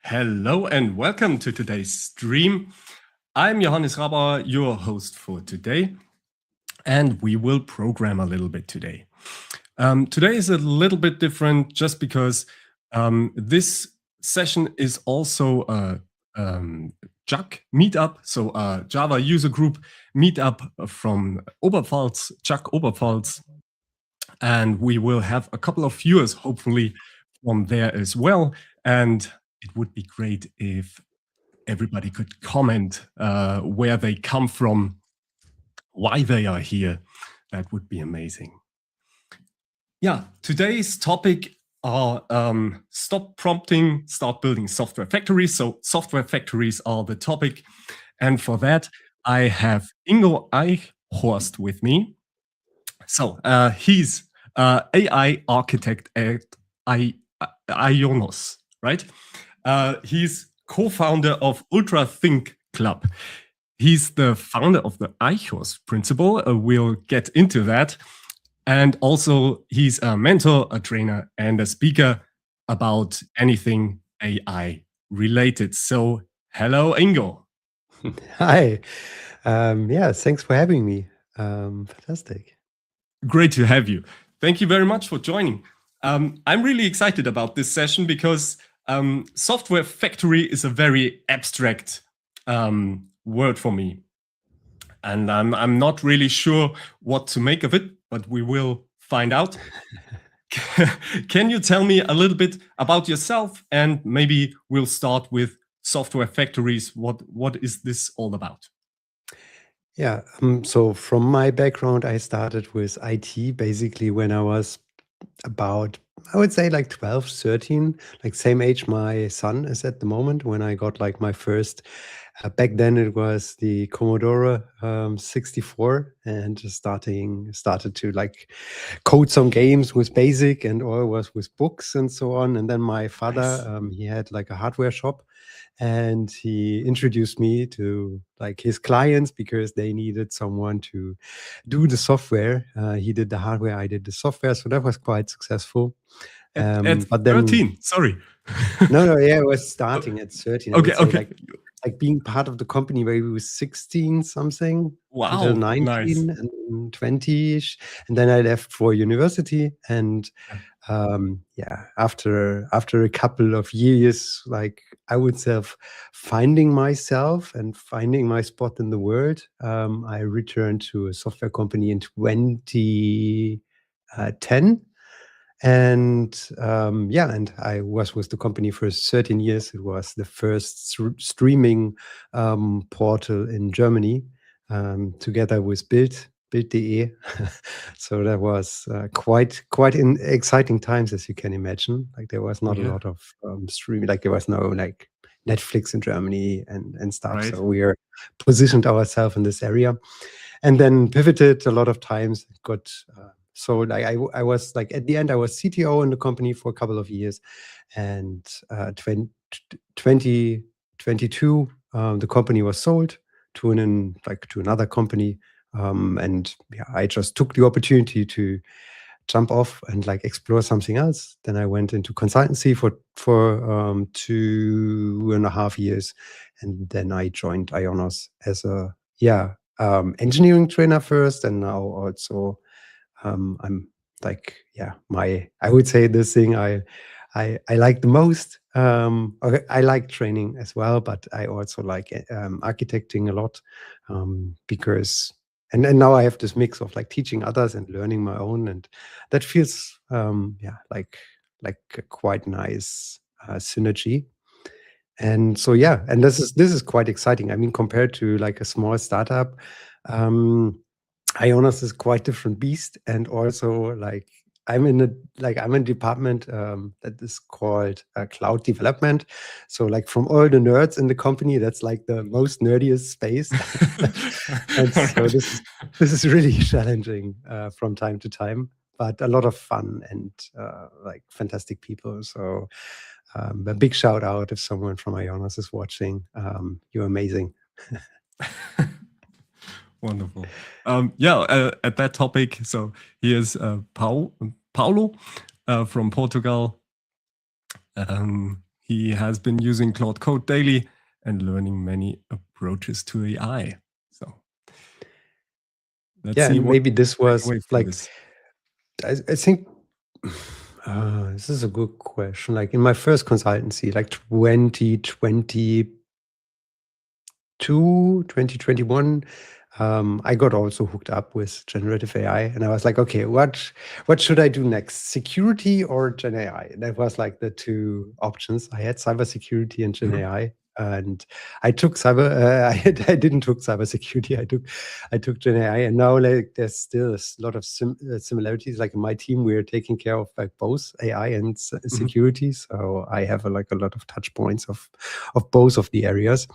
Hello and welcome to today's stream. I'm Johannes Rabauer, your host for today, and we will program a little bit today. Today is a little bit different just because this session is also a JUG meetup, so a Java user group meetup from Oberpfalz, JUG Oberpfalz, and we will have a couple of viewers hopefully from there as well. And it would be great if everybody could comment where they come from, why they are here. That would be amazing. Yeah, today's topic are stop prompting, start building software factories. So software factories are the topic. And for that, I have Ingo Eichhorst with me. So he's AI architect at Ionos, right? He's co-founder of Ultra Think Club. He's the founder of the Eichhorst principle. We'll get into that. And also he's a mentor, a trainer, and a speaker about anything AI related. So hello, Ingo. Hi. Yeah, thanks for having me. Fantastic. Great to have you. Thank you very much for joining. I'm really excited about this session because software factory is a very abstract word for me. And I'm not really sure what to make of it, but we will find out. Can you tell me a little bit about yourself? And maybe we'll start with software factories. What is this all about? Yeah, so from my background, I started with IT basically when I was about, I would say like 12, 13, like same age my son is at the moment when I got like my first, back then it was the Commodore 64 and just started to like code some games with BASIC and all was with books and so on. And then my father, he had like a hardware shop and he introduced me to like his clients because they needed someone to do the software. He did the hardware, I did the software, so that was quite successful. At but then 13, sorry. no, yeah, it was starting at 13. Okay, I would say okay. like being part of the company where we was 16 something Wow, until 19 nice. and 20ish, and then I left for university and yeah, after a couple of years, like I would say finding myself and finding my spot in the world, I returned to a software company in 2010. And yeah, and I was with the company for 13 years. It was the first streaming portal in Germany, together with Bild.de. So that was quite exciting times, as you can imagine. Like there was not a lot of streaming, like there was no like Netflix in Germany and stuff. Right. So we are positioned ourselves in this area, and then pivoted a lot of times. Got so like I was like at the end I was CTO in the company for a couple of years, and 2022 the company was sold to another company, and yeah, I just took the opportunity to jump off and like explore something else. Then I went into consultancy for 2.5 years, and then I joined Ionos as a engineering trainer first, and now also I'm like I would say this thing I like the most. Okay, I like training as well, but I also like architecting a lot, because and now I have this mix of like teaching others and learning my own, and that feels like a quite nice synergy. And so yeah, and this is quite exciting. I mean, compared to like a small startup, Ionos is quite different beast, and also like I'm in a department that is called cloud development. So like from all the nerds in the company, that's like the most nerdiest space. And so this is really challenging from time to time, but a lot of fun and like fantastic people. So a big shout out if someone from Ionos is watching. You're amazing. Wonderful. At that topic, so here's Paulo from Portugal. He has been using Claude Code daily and learning many approaches to AI. So let's see and what maybe this was away from like, this. I think this is a good question. Like in my first consultancy, like 2021, I got also hooked up with generative AI, and I was like, okay, what should I do next? Security or Gen AI? That was like the two options. I had cybersecurity and Gen AI, and I took cyber. I didn't took cybersecurity. I took Gen AI, and now like there's still a lot of similarities. Like in my team, we're taking care of like both AI and security, so I have like a lot of touch points of both of the areas.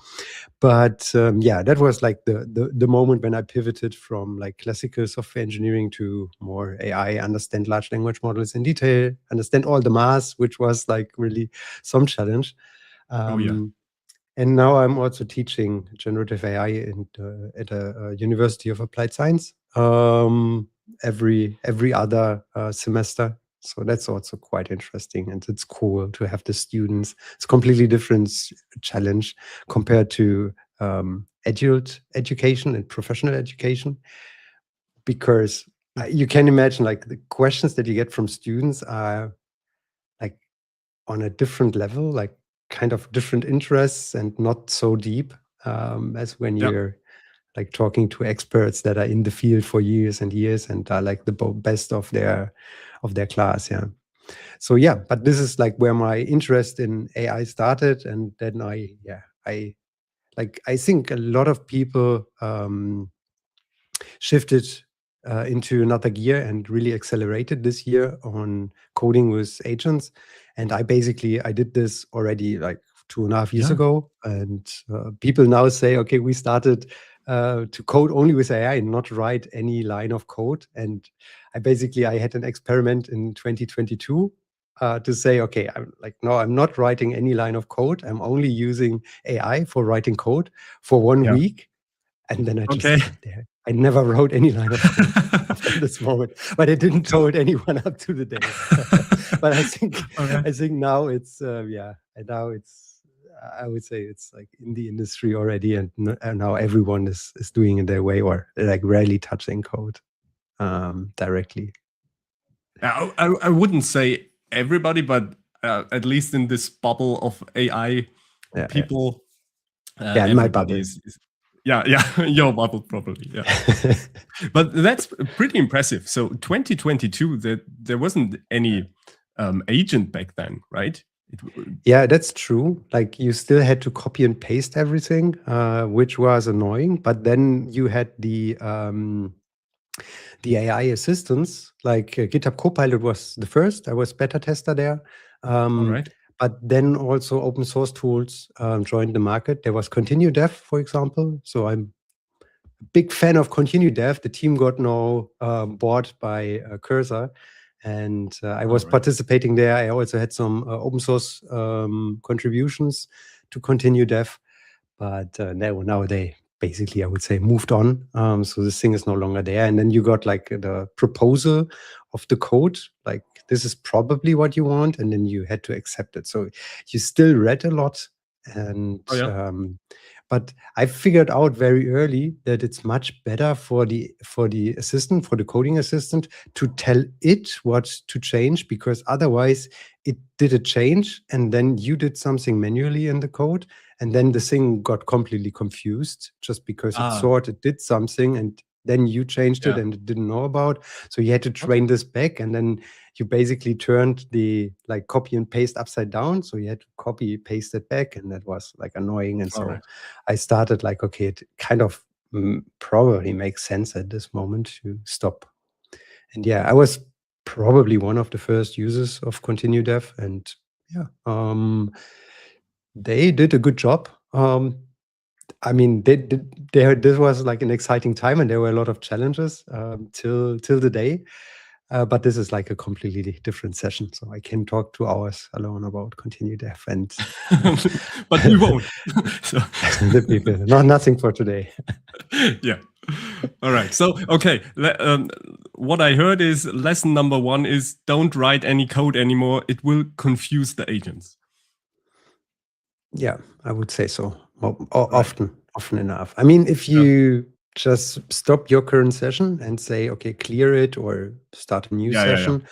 But yeah, that was like the moment when I pivoted from like classical software engineering to more AI, understand large language models in detail, understand all the math, which was like really some challenge. Oh yeah. And now I'm also teaching generative AI at a University of Applied Science every other semester. So that's also quite interesting, and it's cool to have the students. It's a completely different challenge compared to adult education and professional education, because you can imagine like the questions that you get from students are like on a different level, like kind of different interests and not so deep as when you're like talking to experts that are in the field for years and years and are like the best of their class. Yeah. So yeah, but this is like where my interest in AI started, and then I think a lot of people shifted into another gear and really accelerated this year on coding with agents. And I did this already like 2.5 years ago. And people now say, okay, we started to code only with AI and not write any line of code. And I had an experiment in 2022 to say, okay, I'm not writing any line of code. I'm only using AI for writing code for 1 week. And then I just stopped there. I never wrote any line of code after this moment, but I didn't told anyone up to the day. But I think now it's and now it's I would say it's like in the industry already, and now everyone is doing it their way, or like rarely touching code directly. I wouldn't say everybody, but at least in this bubble of AI people, in my bubble. Your bubble probably. Yeah. But that's pretty impressive. So 2022, there wasn't any agent back then, right? Yeah, that's true. Like you still had to copy and paste everything, which was annoying. But then you had the AI assistants, like GitHub Copilot was the first. I was beta tester there. All right. But then also open source tools joined the market. There was ContinueDev, for example. So I'm a big fan of ContinueDev. The team got now bought by Cursor, and I was participating there. I also had some open source contributions to ContinueDev, but now they basically, I would say, moved on. So this thing is no longer there. And then you got like the proposal of the code, like this is probably what you want, and then you had to accept it. So you still read a lot, and but I figured out very early that it's much better for the assistant, for the coding assistant, to tell it what to change, because otherwise it did a change and then you did something manually in the code, and then the thing got completely confused just because it thought it did something and then you changed it and it didn't know about. So you had to train this back, and then you basically turned the like copy and paste upside down. So you had to copy paste it back, and that was like annoying. And so I started like, okay, it kind of probably makes sense at this moment to stop. And yeah, I was probably one of the first users of ContinueDev, and they did a good job. I mean, this was like an exciting time, and there were a lot of challenges till the day. But this is like a completely different session, so I can talk 2 hours alone about ContinueDev, and but we won't. So the people, nothing for today. Yeah. All right. So okay, what I heard is lesson number 1 is don't write any code anymore. It will confuse the agents. Yeah, I would say so. Right. Often enough. I mean, if you just stop your current session and say, okay, clear it or start a new session,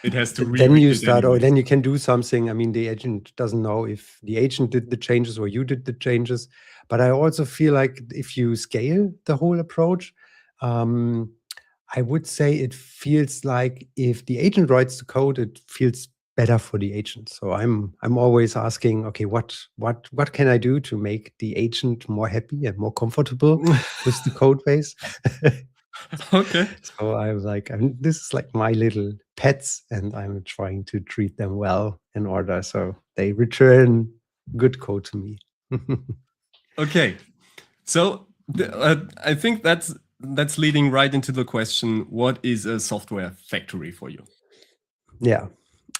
it has to then reread you it start, or anyways. then you can do something. I mean, the agent doesn't know if the agent did the changes or you did the changes. But I also feel like if you scale the whole approach, I would say it feels like if the agent writes the code, it feels better for the agent. So I'm always asking, okay, what can I do to make the agent more happy and more comfortable with the code base? Okay. So I'm like, this is like my little pets, and I'm trying to treat them well in order so they return good code to me. Okay. So I think that's leading right into the question: what is a software factory for you? Yeah.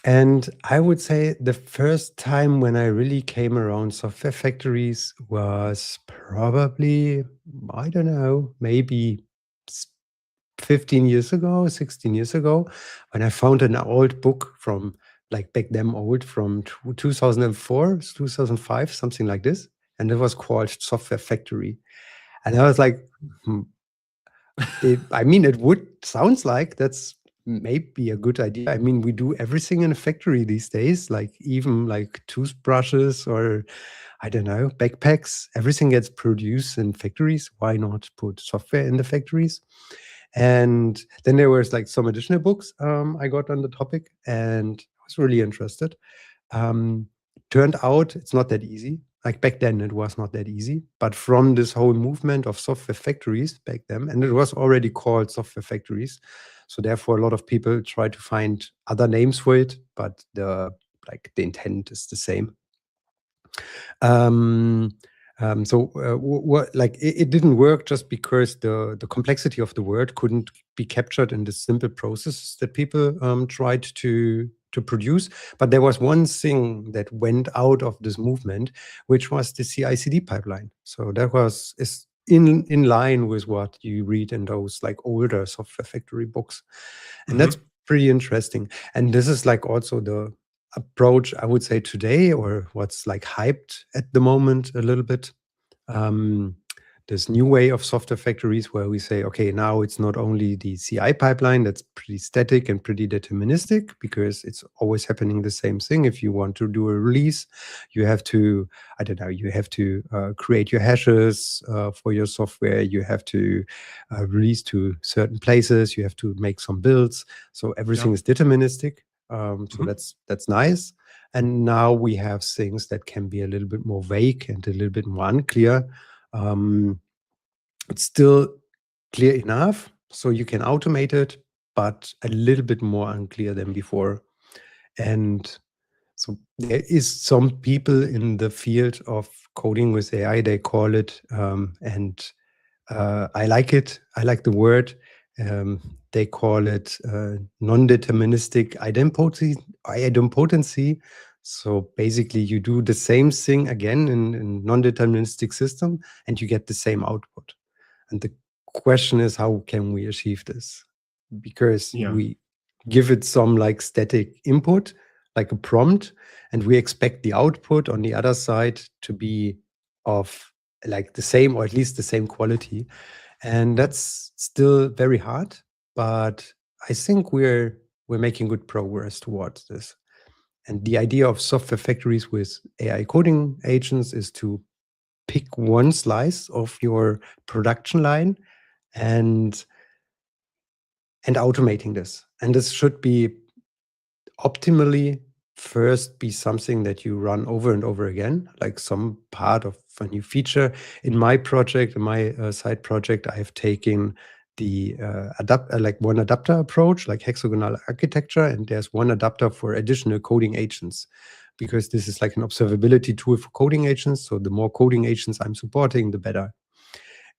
And I would say the first time when I really came around software factories was probably, I don't know, maybe 15 years ago, 16 years ago, when I found an old book from like back then old from 2004, 2005, something like this. And it was called Software Factory. And I was like, I mean, it would sounds like that's maybe a good idea. I mean, we do everything in a factory these days, like even like toothbrushes or I don't know, backpacks. Everything gets produced in factories. Why not put software in the factories? And then there was like some additional books I got on the topic, and I was really interested. Um, Turned out it's not that easy. Like back then, it was not that easy. But from this whole movement of software factories back then, and it was already called software factories, so therefore a lot of people try to find other names for it, but the intent is the same. Like it didn't work just because the complexity of the word couldn't be captured in the simple processes that people tried to produce. But there was one thing that went out of this movement, which was the CI/CD pipeline. So that is in line with what you read in those like older software factory books, and that's pretty interesting. And this is like also the approach I would say today, or what's like hyped at the moment a little bit. This new way of software factories where we say, okay, now it's not only the CI pipeline that's pretty static and pretty deterministic because it's always happening the same thing. If you want to do a release, you have to, I don't know, you have to create your hashes for your software. You have to release to certain places. You have to make some builds. So everything is deterministic. So that's nice. And now we have things that can be a little bit more vague and a little bit more unclear. It's still clear enough, so you can automate it, but a little bit more unclear than before. And so there is some people in the field of coding with AI, they call it, and I like it. I like the word. They call it non-deterministic idempotency. So basically, you do the same thing again in non-deterministic system, and you get the same output. And the question is, how can we achieve this? Because we give it some like static input, like a prompt, and we expect the output on the other side to be of like the same, or at least the same quality. And that's still very hard, but I think we're making good progress towards this. And the idea of software factories with AI coding agents is to pick one slice of your production line and automating this. And this should be optimally first be something that you run over and over again, like some part of a new feature. In my project, in my side project, I have taken the one adapter approach, like hexagonal architecture, and there's one adapter for additional coding agents, because this is like an observability tool for coding agents. So the more coding agents I'm supporting, the better.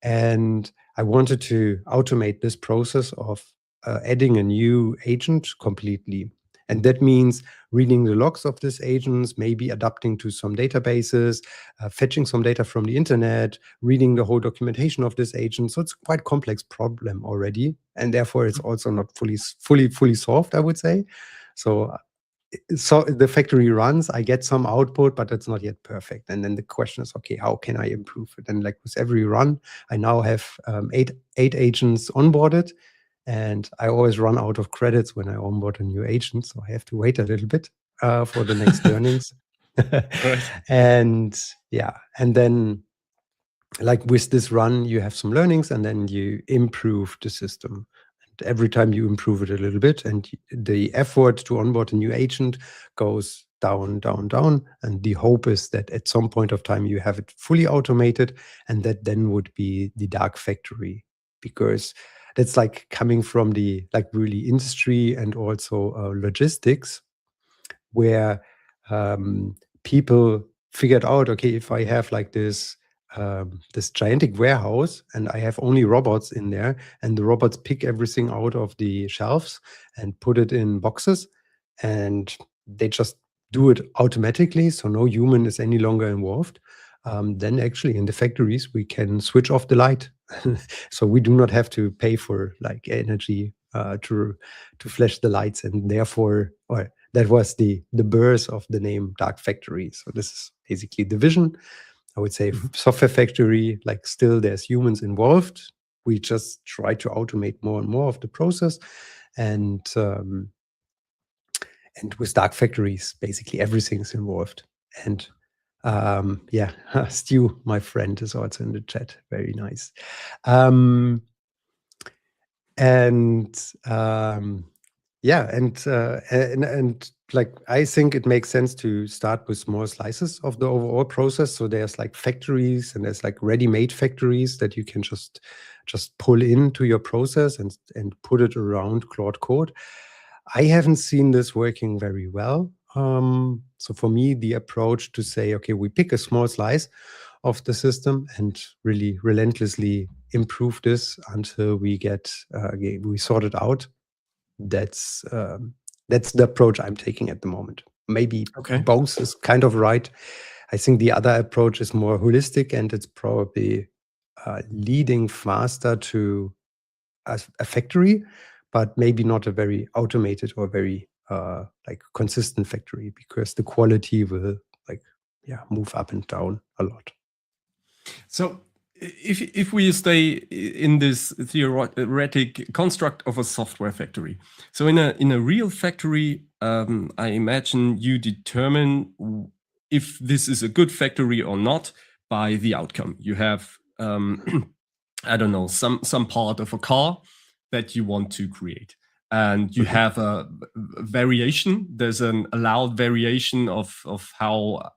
And I wanted to automate this process of adding a new agent completely. And that means reading the logs of these agents, maybe adapting to some databases, fetching some data from the internet, reading the whole documentation of this agent. So it's a quite complex problem already, and therefore it's also not fully solved, I would say. So so the factory runs, I get some output, but it's not yet perfect. And then the question is, okay, how can I improve it? And like with every run, I now have eight agents onboarded, and I always run out of credits when I onboard a new agent. So I have to wait a little bit for the next learnings. Right. And yeah, and then like with this run, you have some learnings and then you improve the system. And every time you improve it a little bit, and the effort to onboard a new agent goes down, down, down. And the hope is that at some point of time, you have it fully automated, and that then would be the dark factory, because that's like coming from the like really industry and also logistics, where people figured out, okay, if I have like this gigantic warehouse and I have only robots in there, and the robots pick everything out of the shelves and put it in boxes, and they just do it automatically, so no human is any longer involved. Then actually in the factories we can switch off the light, so we do not have to pay for like energy to flash the lights, and therefore, or that was the birth of the name Dark Factory. So this is basically the vision. I would say software factory, like still there's humans involved. We just try to automate more and more of the process. And with dark factories, basically everything's involved. And yeah, Stu, my friend, is also in the chat. Very nice. Yeah, and like I think it makes sense to start with small slices of the overall process. So there's like factories, and there's like ready-made factories that you can just pull into your process and put it around Claude Code. I haven't seen this working very well. So for me, the approach to say, okay, we pick a small slice of the system and really relentlessly improve this until we get we sort it out. That's the approach I'm taking at the moment. Maybe both is kind of right. I think the other approach is more holistic, and it's probably leading faster to a factory, but maybe not a very automated or very like consistent factory, because the quality will like move up and down a lot. So if we stay in this theoretic construct of a software factory, so in a real factory, I imagine you determine if this is a good factory or not by the outcome. You have I don't know, some part of a car that you want to create, and you have a variation. There's an allowed variation of how.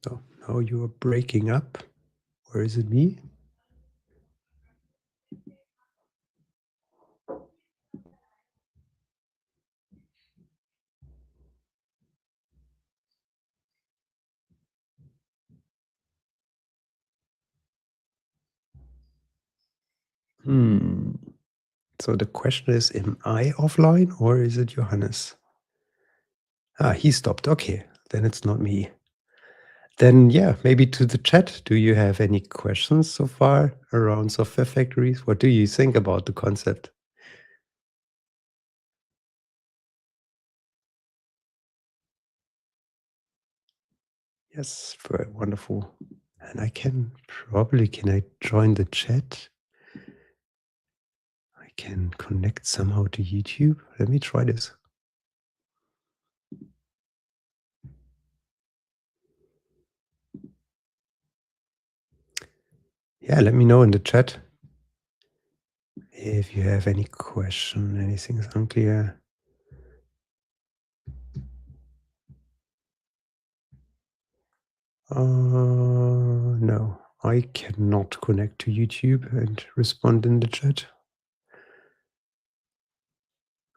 So now you are breaking up, or is it me? So the question is, am I offline or is it Johannes? He stopped. Okay, then it's not me. Then yeah, maybe to the chat. Do you have any questions so far around software factories? What do you think about the concept? Yes, very wonderful. And I can I join the chat? I can connect somehow to YouTube. Let me try this. Yeah, let me know in the chat if you have any question, anything's unclear. No, I cannot connect to YouTube and respond in the chat.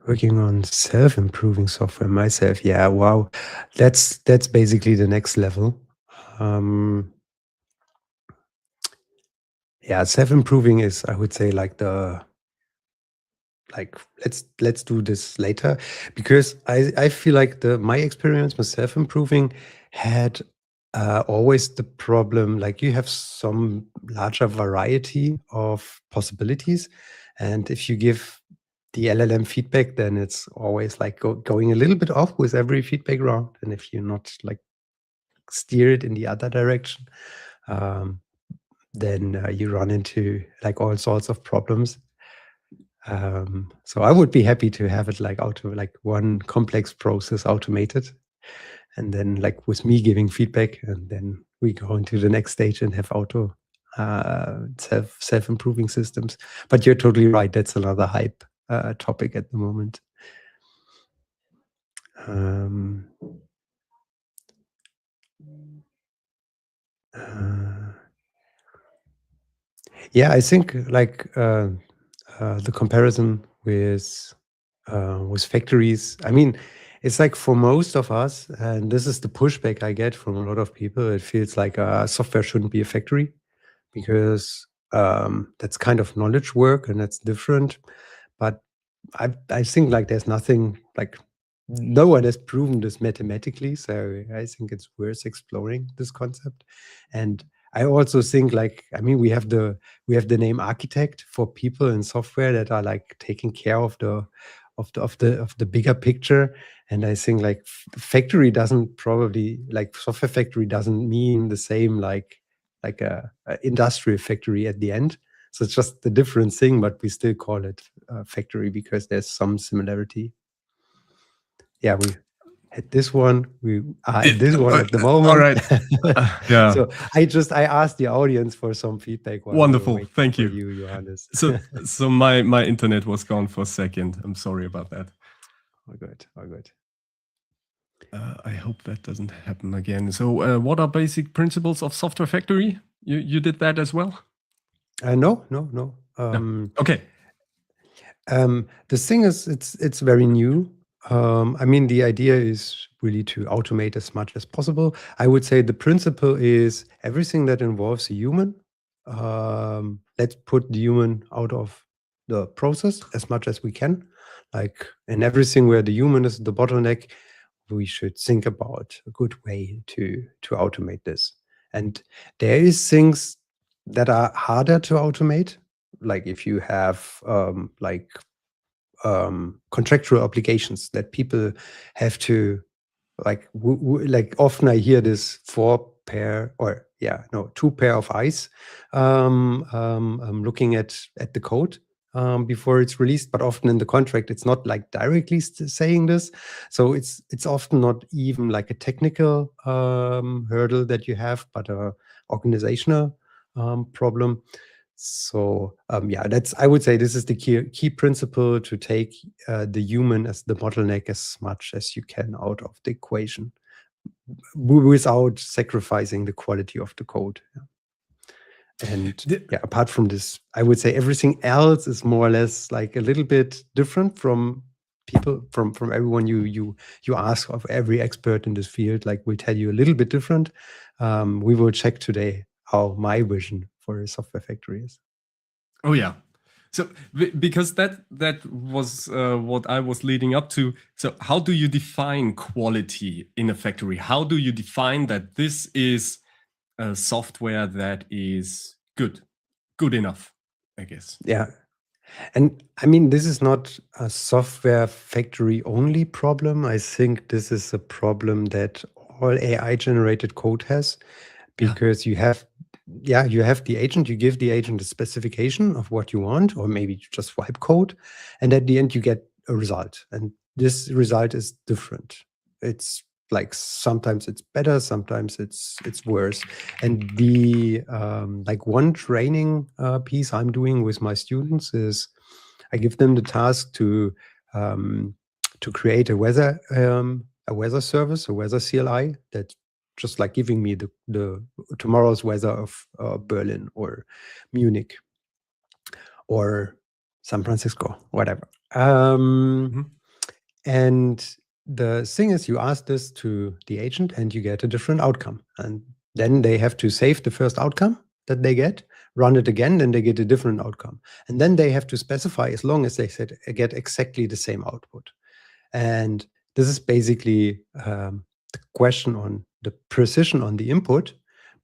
Working on self-improving software myself. Yeah, wow. That's basically the next level. Yeah, self-improving is, I would say, like let's do this later, because I feel like my experience with self-improving had always the problem, like you have some larger variety of possibilities, and if you give the LLM feedback, then it's always like going a little bit off with every feedback round. And if you're not like steer it in the other direction, then you run into like all sorts of problems. So I would be happy to have it like one complex process automated, and then like with me giving feedback, and then we go into the next stage and have self-improving systems. But you're totally right. That's another hype topic at the moment. Yeah, I think like the comparison with factories. I mean, it's like for most of us, and this is the pushback I get from a lot of people. It feels like software shouldn't be a factory because that's kind of knowledge work and that's different. But I think like there's nothing like no one has proven this mathematically, so I think it's worth exploring this concept. And I also think like I mean we have the name architect for people in software that are like taking care of the bigger picture. And I think like factory doesn't probably like software factory doesn't mean the same like a industrial factory at the end. So it's just the different thing, but we still call it factory because there's some similarity. Yeah, we had this one. We are at this one at the moment. All right. Yeah. So I asked the audience for some feedback. Wonderful. Thank you. Johannes. So my internet was gone for a second. I'm sorry about that. All good. All good. I hope that doesn't happen again. So what are basic principles of software factory? You did that as well? No. Okay. The thing is, it's very new. I mean, the idea is really to automate as much as possible. I would say the principle is everything that involves a human. Let's put the human out of the process as much as we can. Like in everything where the human is the bottleneck, we should think about a good way to automate this. And there is things that are harder to automate. Like if you have contractual obligations that people have to like often I hear this 2 pair of eyes looking at the code before it's released, but often in the contract it's not like directly saying this, so it's often not even like a technical hurdle that you have, but a organizational problem. So I would say this is the key principle, to take the human as the bottleneck as much as you can out of the equation without sacrificing the quality of the code. And apart from this, I would say everything else is more or less like a little bit different from people, from everyone you ask, of every expert in this field, like will tell you a little bit different. We will check today how my vision for a software factory is. Oh yeah. So because that was what I was leading up to. So how do you define quality in a factory? How do you define that this is a software that is good enough, I guess? Yeah. And I mean, this is not a software factory only problem. I think this is a problem that all AI generated code has, because you have the agent, you give the agent a specification of what you want, or maybe you just wipe code, and at the end you get a result. And this result is different. It's like sometimes it's better, sometimes it's worse. And the like one training piece I'm doing with my students is I give them the task to create a weather service, a weather CLI that's just like giving me the tomorrow's weather of Berlin or Munich or San Francisco, whatever. And the thing is, you ask this to the agent and you get a different outcome. And then they have to save the first outcome that they get, run it again, then they get a different outcome. And then they have to specify, as long as they get exactly the same output. And this is basically the question on the precision on the input,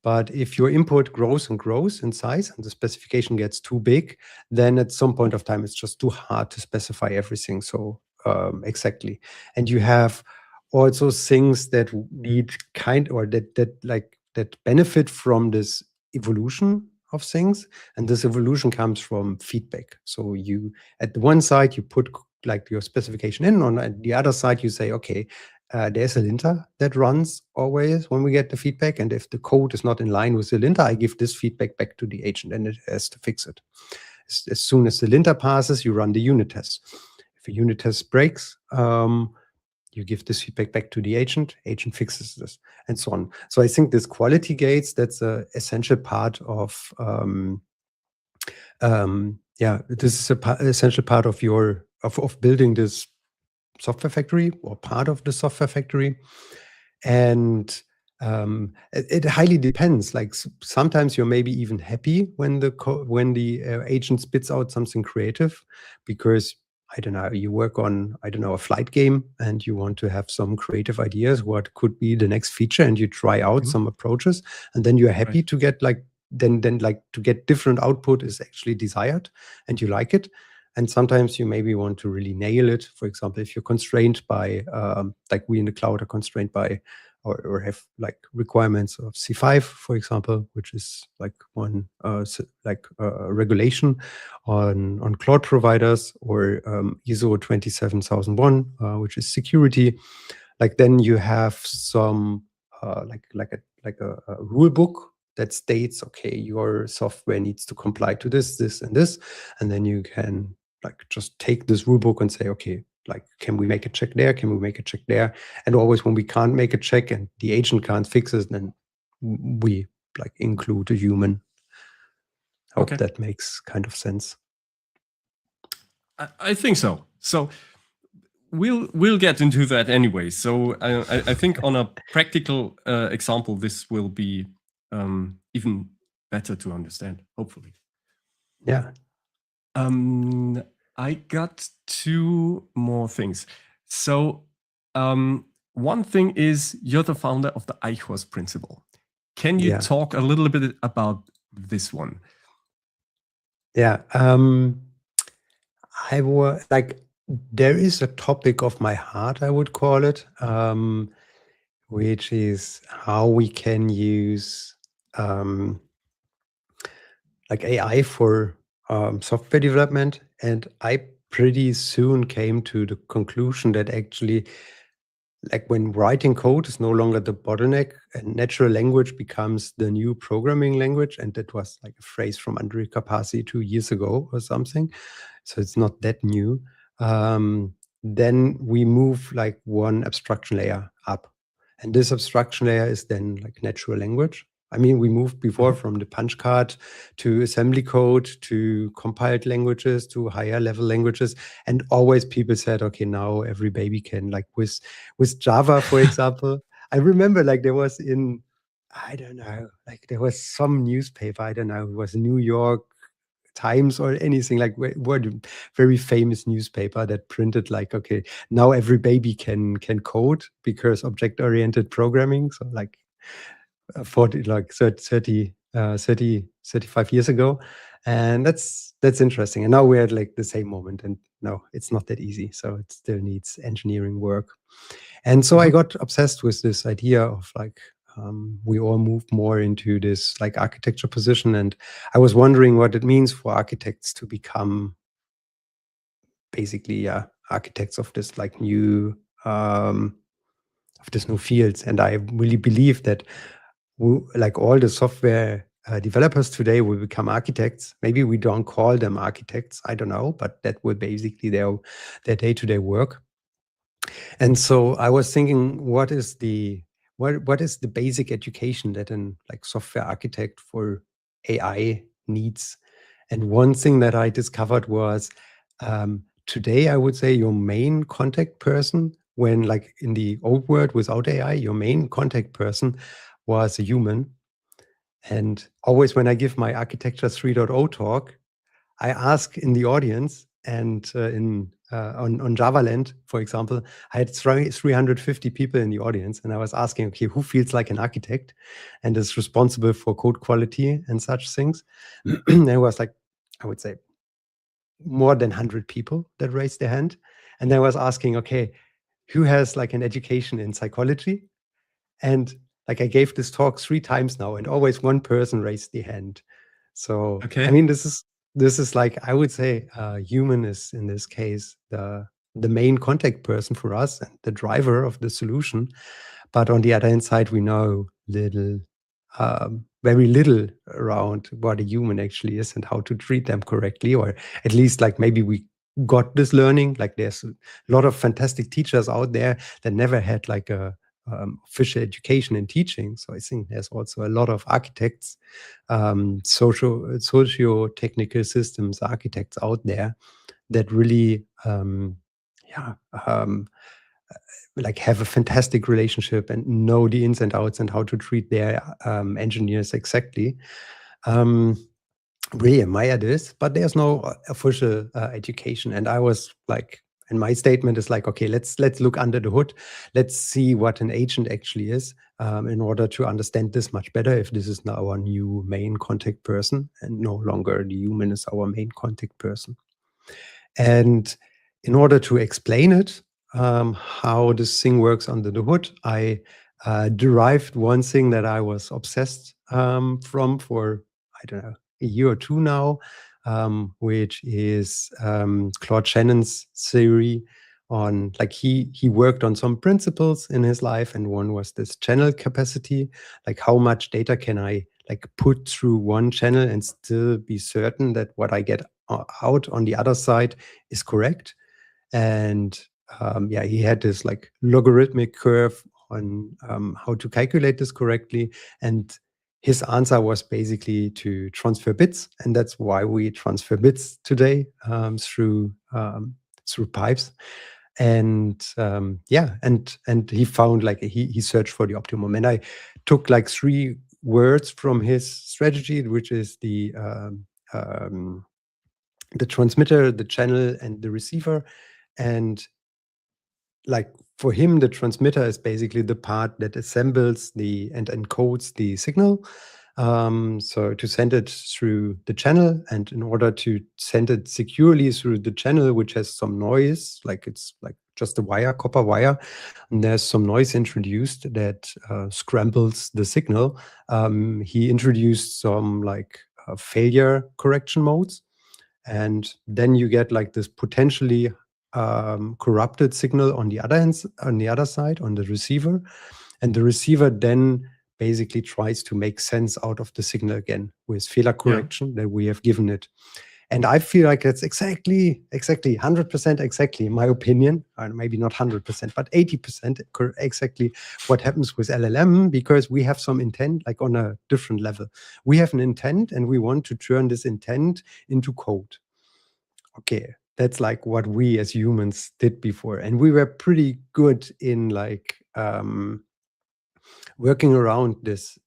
But if your input grows and grows in size and the specification gets too big, then at some point of time, it's just too hard to specify everything so exactly. And you have also things that need that benefit from this evolution of things, and this evolution comes from feedback. So you, at the one side, you put like your specification in, on the other side, you say, okay, there's a linter that runs always when we get the feedback, and if the code is not in line with the linter, I give this feedback back to the agent, and it has to fix it. As soon as the linter passes, you run the unit test. If a unit test breaks, you give this feedback back to the agent fixes this, and so on. So I think this quality gates, that's an essential part of, this is essential part of of building this software factory, or part of the software factory. And it highly depends. Like sometimes you're maybe even happy when the agent spits out something creative, because I don't know, you work on, I don't know, a flight game, and you want to have some creative ideas what could be the next feature, and you try out some approaches, and then you're happy to get like then like to get different output is actually desired, and you like it. And sometimes you maybe want to really nail it. For example, if you're constrained by, like we in the cloud are constrained by, or have like requirements of C5, for example, which is like one regulation on cloud providers, or ISO 27001, which is security. Like then you have some like a rule book that states, okay, your software needs to comply to this, this, and this, and then you can like just take this rule book and say, okay, like, can we make a check there? Can we make a check there? And always when we can't make a check and the agent can't fix it, then we like include a human. Hope that makes kind of sense. I think so. So we'll get into that anyway. So I think on a practical example, this will be even better to understand, hopefully. Yeah. I got two more things. So one thing is, you're the founder of the Eichhorst principle. Can you talk a little bit about this one? Yeah. I was like, there is a topic of my heart, I would call it, which is how we can use like AI for software development. And I pretty soon came to the conclusion that actually, like when writing code is no longer the bottleneck, and natural language becomes the new programming language. And that was like a phrase from Andrej Karpathy 2 years ago or something. So it's not that new. Then we move like one abstraction layer up. And this abstraction layer is then like natural language. I mean, we moved before from the punch card to assembly code to compiled languages to higher level languages. And always people said, okay, now every baby can, like with Java, for example. I remember like there was I don't know, like there was some newspaper, I don't know, it was New York Times or anything, like what very famous newspaper that printed like, okay, now every baby can code because object-oriented programming. So like 35 years ago. And that's interesting. And now we're at like the same moment, and no, it's not that easy. So it still needs engineering work. And so I got obsessed with this idea of like, we all moved more into this like architecture position. And I was wondering what it means for architects to become basically architects of this like new fields. And I really believe that like all the software developers today will become architects. Maybe we don't call them architects, I don't know, but that will basically their day-to-day work. And so I was thinking, what is the basic education that an like software architect for AI needs? And one thing that I discovered was today, I would say your main contact person, when like in the old world without AI, your main contact person was a human. And always when I give my Architecture 3.0 talk, I ask in the audience and in on JavaLand, for example, I had 350 people in the audience, and I was asking, okay, who feels like an architect and is responsible for code quality and such things? And it was like, I would say, more than 100 people that raised their hand. And then I was asking, okay, who has like an education in psychology? And like I gave this talk 3 times now, and always one person raised the hand. So Okay. I mean, this is like, I would say, human is in this case the main contact person for us and the driver of the solution. But on the other hand side, we know very little around what a human actually is and how to treat them correctly, or at least like maybe we got this learning. Like there's a lot of fantastic teachers out there that never had like a official education in teaching. So I think there's also a lot of architects, socio-technical systems architects out there that really, like have a fantastic relationship and know the ins and outs and how to treat their engineers exactly. Really admire this, but there's no official education. And I was like, and my statement is like, okay, let's look under the hood. Let's see what an agent actually is in order to understand this much better. If this is now our new main contact person and no longer the human is our main contact person. And in order to explain it, how this thing works under the hood, I derived one thing that I was obsessed from for, I don't know, a year or two now, which is Claude Shannon's theory on, like, he worked on some principles in his life, and one was this channel capacity, like how much data can I like put through one channel and still be certain that what I get out on the other side is correct. And yeah, he had this like logarithmic curve on how to calculate this correctly. And his answer was basically to transfer bits, and that's why we transfer bits today through pipes. And yeah, and he found like he searched for the optimum. And I took like 3 words from his strategy, which is the transmitter, the channel, and the receiver. And like for him, the transmitter is basically the part that assembles and encodes the signal. So to send it through the channel, and in order to send it securely through the channel, which has some noise, like it's like just a wire, copper wire, and there's some noise introduced that scrambles the signal. He introduced some like failure correction modes. And then you get like this potentially corrupted signal on the other side, on the receiver. And the receiver then basically tries to make sense out of the signal again with failure correction that we have given it. And I feel like that's exactly 100% exactly, in my opinion, maybe not 100%, but 80% exactly what happens with LLM, because we have some intent, like on a different level. We have an intent and we want to turn this intent into code. Okay, that's like what we as humans did before. And we were pretty good in like working around this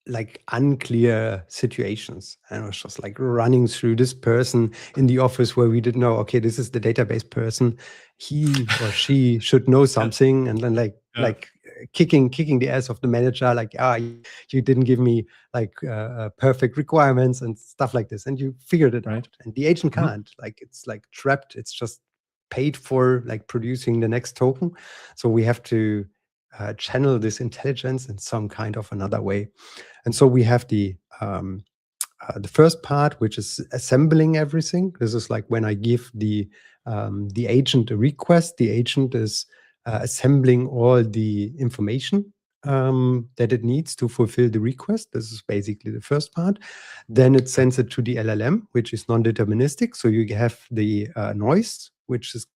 like unclear situations. And it was just like running through this person in the office where we didn't know, okay, this is the database person. He or she should know something. And then like kicking the ass of the manager, like, you didn't give me like perfect requirements and stuff like this. And you figured it out. And the agent can't, like, it's like trapped. It's just paid for like producing the next token. So we have to channel this intelligence in some kind of another way. And so we have the first part, which is assembling everything. This is like when I give the agent a request, the agent is assembling all the information that it needs to fulfill the request. This is basically the first part. Then it sends it to the LLM, which is non-deterministic. So you have the noise, which is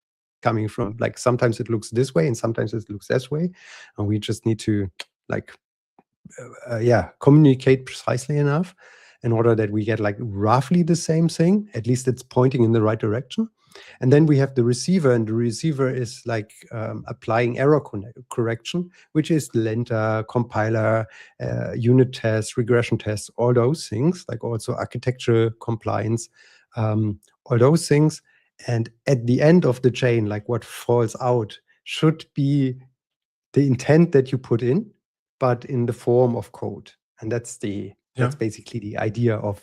coming from, like, sometimes it looks this way and sometimes it looks this way. And we just need to like, communicate precisely enough in order that we get like roughly the same thing. At least it's pointing in the right direction. And then we have the receiver, and the receiver is like applying error correction, which is lenter, compiler, unit tests, regression tests, all those things, like also architecture compliance, all those things. And at the end of the chain, like what falls out should be the intent that you put in, but in the form of code. And that's basically the idea of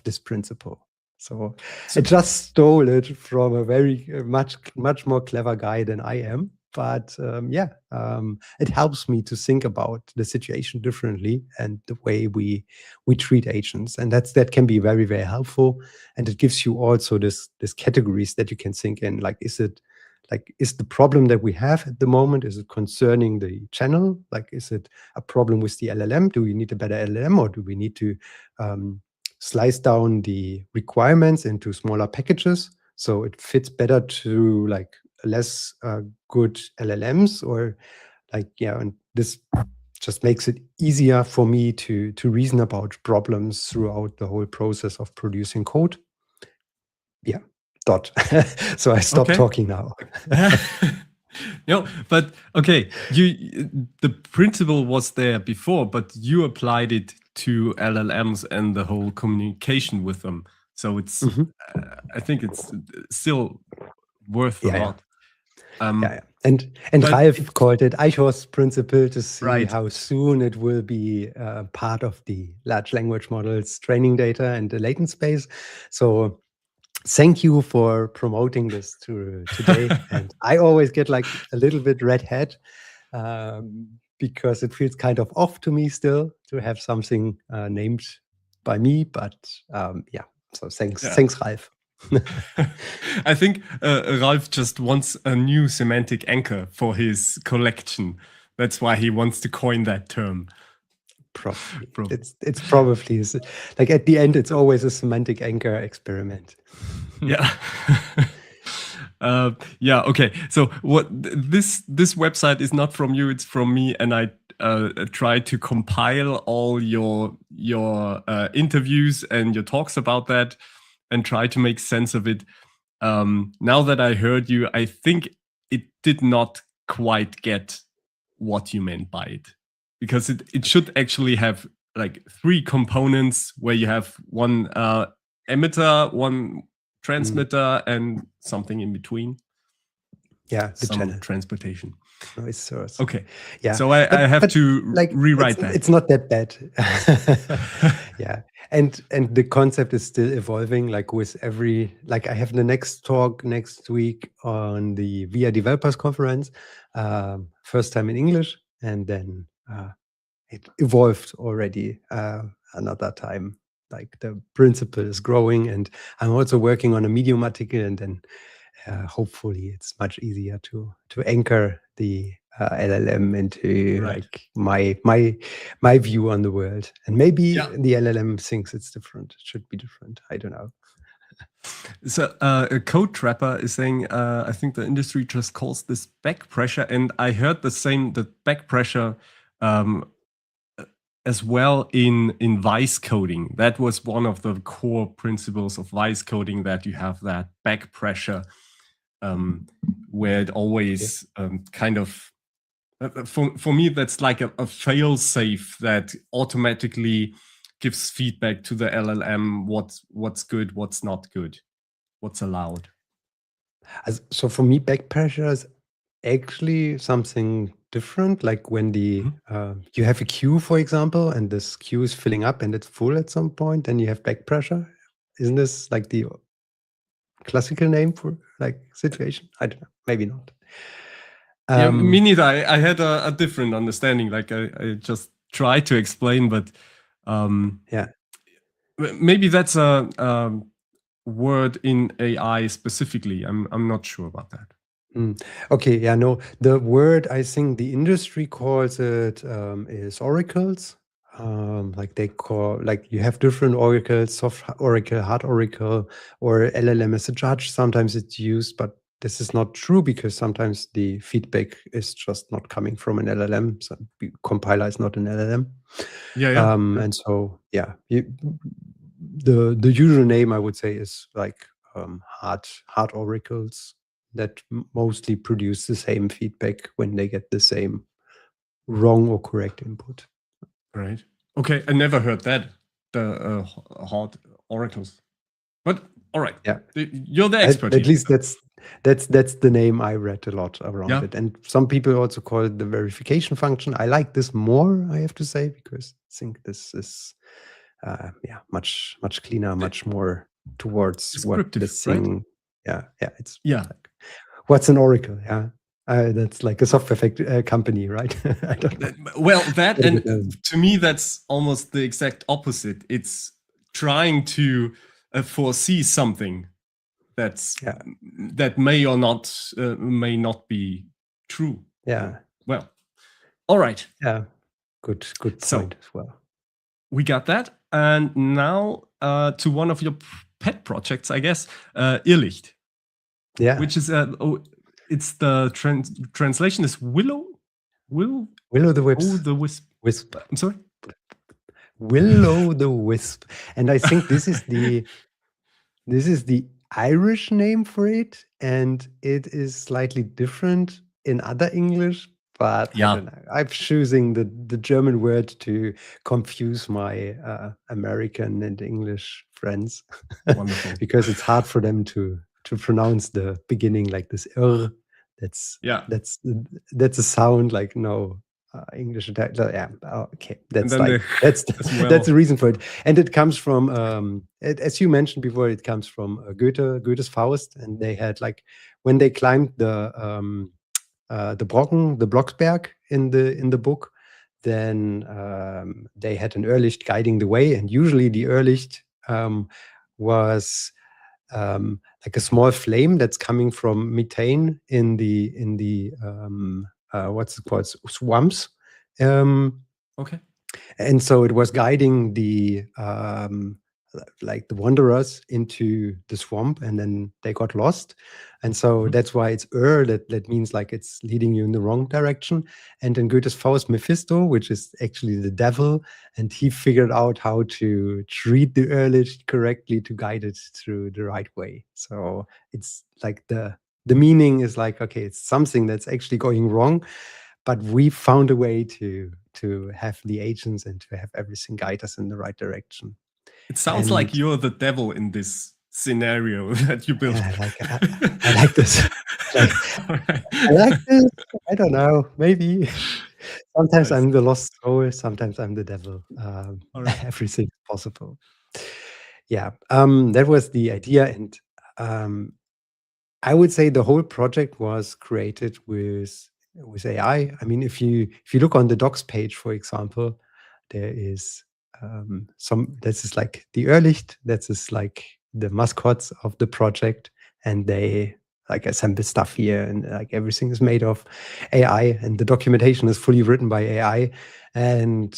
this principle. So I just stole it from a very much more clever guy than I am. But it helps me to think about the situation differently and the way we treat agents, and that can be very, very helpful. And it gives you also this categories that you can think in. Like, is the problem that we have at the moment, is it concerning the channel? Like, is it a problem with the LLM? Do we need a better LLM, or do we need to slice down the requirements into smaller packages so it fits better to like less good LLMs? Or and this just makes it easier for me to reason about problems throughout the whole process of producing code. Yeah. So I stop talking now. No, but okay, the principle was there before, but you applied it to LLMs and the whole communication with them. So it's, I think it's still worth a lot. And Ralph called it Eichhorst principle to see how soon it will be part of the large language models training data and the latent space. So thank you for promoting this today. And I always get like a little bit red hat because it feels kind of off to me still to have something named by me. But so thanks, Ralph. I think Ralph just wants a new semantic anchor for his collection. That's why he wants to coin that term. Probably. It's probably like at the end, it's always a semantic anchor experiment. Yeah. Okay. So what this website is not from you; it's from me, and I try to compile all your interviews and your talks about that, and try to make sense of it. Now that I heard you, I think it did not quite get what you meant by it, because it should actually have like 3 components where you have one emitter, one transmitter, and something in between. Yeah, the some channel. Transportation. Noise source. Okay. Yeah. So I have to rewrite that. It's not that bad. Yeah. And the concept is still evolving, like with every, like I have the next talk next week on the VIA Developers Conference, first time in English, and then it evolved already another time. Like the principle is growing, and I'm also working on a Medium article, and then hopefully it's much easier to anchor the LLM into like my view on the world. And maybe the LLM thinks it's different. It should be different. I don't know. So a code trapper is saying, I think the industry just calls this back pressure. And I heard the back pressure as well in vice coding. That was one of the core principles of vice coding, that you have that back pressure where it always kind of, for me, that's like a fail safe that automatically gives feedback to the LLM what's good, what's not good, what's allowed. So for me, back pressure is actually something different. Like when the you have a queue, for example, and this queue is filling up and it's full at some point, then you have back pressure. Isn't this like the classical name for like situation? I don't know. Maybe not. Yeah, me neither. I had a different understanding. Like I just tried to explain, but maybe that's a word in AI specifically. I'm not sure about that. Okay, yeah, no. The word I think the industry calls it is oracles. Like they call, like you have different oracles, soft oracle, hard oracle, or LLM as a judge. Sometimes it's used, but this is not true because sometimes the feedback is just not coming from an LLM. So the compiler is not an LLM. Yeah. And so, the usual name I would say is like hard oracles that mostly produce the same feedback when they get the same wrong or correct input. Right. Okay, I never heard that, the hard oracles. But All right. Yeah. You're the expert At here. least that's the name I read a lot around Yeah. it. And some people also call it the verification function. I like this more, I have to say, because I think this is much cleaner, much more towards what the Descriptive, thing. right? It's Yeah. like, what's an Oracle? Yeah. That's like a software company, right? I don't know. Well, that, and to me, that's almost the exact opposite. It's trying to foresee something that may or may not be true. Yeah. Well, all right. Yeah. Good point as well. We got that. And now to one of your pet projects, I guess, Ehrlicht. Yeah. Which is it's the translation is Willow the Wisp. Oh, the Wisp. I'm sorry. Willow the Wisp, and I think this is the Irish name for it, and it is slightly different in other English. But I don't know. I'm choosing the German word to confuse my American and English friends, because it's hard for them to pronounce the beginning like this. That's a sound like no. English, okay. That's the reason for it, and it comes from, as you mentioned before, it comes from Goethe's Faust, and they had like when they climbed the Brocken, the Blocksberg in the book, then they had an Ehrlicht guiding the way, and usually the Ehrlicht was like a small flame that's coming from methane in the what's it called, swamps. Okay. And so it was guiding the like the wanderers into the swamp, and then they got lost. And so that's why it's that means like it's leading you in the wrong direction. And in Goethe's Faust, Mephisto, which is actually the devil, and he figured out how to treat the Ehrlicht correctly to guide it through the right way. So it's like the meaning is like, okay, it's something that's actually going wrong, but we found a way to have the agents and to have everything guide us in the right direction. It sounds like you're the devil in this scenario that you built. Yeah, I like this. I like this. I don't know. Maybe sometimes I'm the lost soul. Sometimes I'm the devil. Everything's possible. Yeah. That was the idea, and I would say the whole project was created with AI. I mean, if you look on the docs page, for example, there is this is like the Ehrlicht, that is like the mascots of the project, and they like assemble stuff here, and like everything is made of AI, and the documentation is fully written by AI. And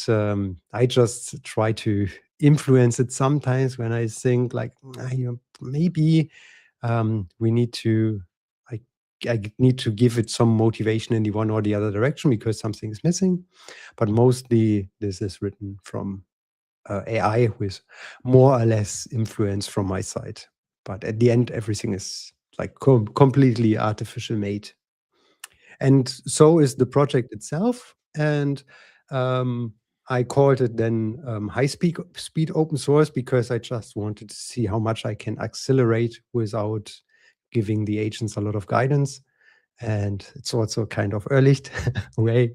I just try to influence it sometimes when I think like, maybe we need to, I need to give it some motivation in the one or the other direction because something is missing. But mostly this is written from AI with more or less influence from my side. But at the end, everything is like completely artificial made. And so is the project itself. And I called it then high-speed open source because I just wanted to see how much I can accelerate without giving the agents a lot of guidance. And it's also kind of Ehrlicht way.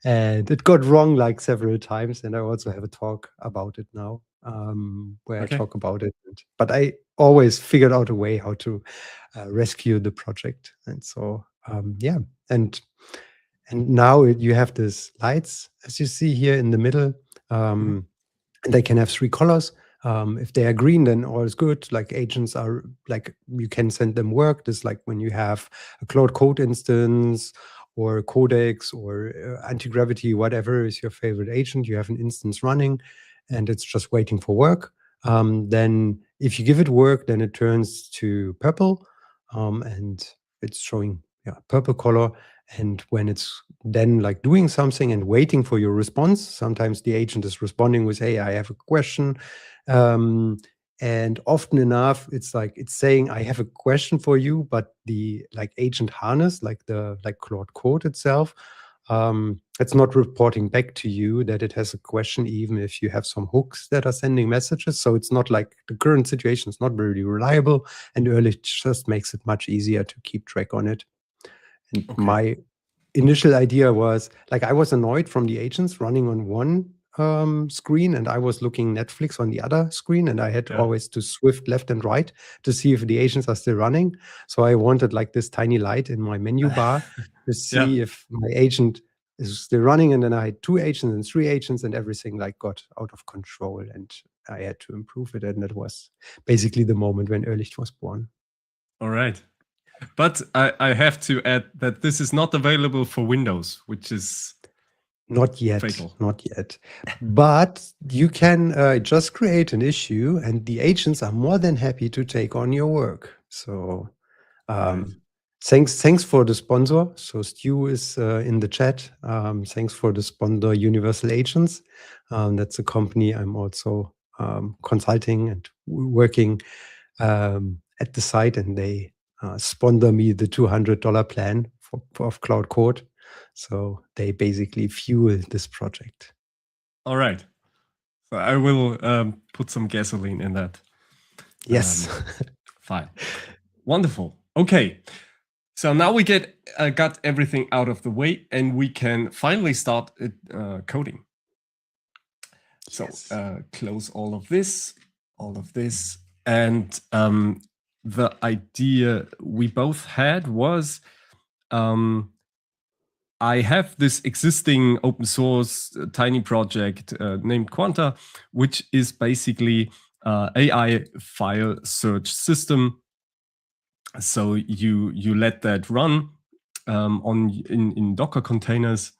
And it got wrong like several times. And I also have a talk about it now where I talk about it. But I always figured out a way how to rescue the project. And so, yeah. And now you have these lights, as you see here in the middle. And they can have 3 colors. If they are green, then all is good. Like agents are like, you can send them work. This like when you have a Cloud Code instance or Codex or anti-gravity, whatever is your favorite agent, you have an instance running and it's just waiting for work. Then if you give it work, then it turns to purple and it's showing purple color. And when it's then like doing something and waiting for your response, sometimes the agent is responding with, hey, I have a question. And often enough, it's like, it's saying, I have a question for you, but the like agent harness, like the Claude Code itself, it's not reporting back to you that it has a question, even if you have some hooks that are sending messages. So it's not like the current situation is not very reliable, and Ehrlicht just makes it much easier to keep track on it. And my initial idea was, like, I was annoyed from the agents running on one screen, and I was looking Netflix on the other screen, and I had always to swift left and right to see if the agents are still running. So I wanted like this tiny light in my menu bar to see if my agent is still running. And then I had 2 agents and 3 agents, and everything like got out of control, and I had to improve it. And that was basically the moment when Ehrlicht was born. All right. But I have to add that this is not available for Windows, which is not yet, fatal. not yet. But you can just create an issue, and the agents are more than happy to take on your work. So thanks for the sponsor. So Stu is in the chat. Thanks for the sponsor, Universal Agents. That's a company I'm also consulting and working at the site, and they sponsor me the $200 plan of Cloud Code. So they basically fuel this project. All right. So I will put some gasoline in that. Yes. Fine. Wonderful. Okay. So now we got everything out of the way, and we can finally start coding. So close all of this, and the idea we both had was I have this existing open source tiny project named Quanta, which is basically AI file search system. So you let that run in Docker containers.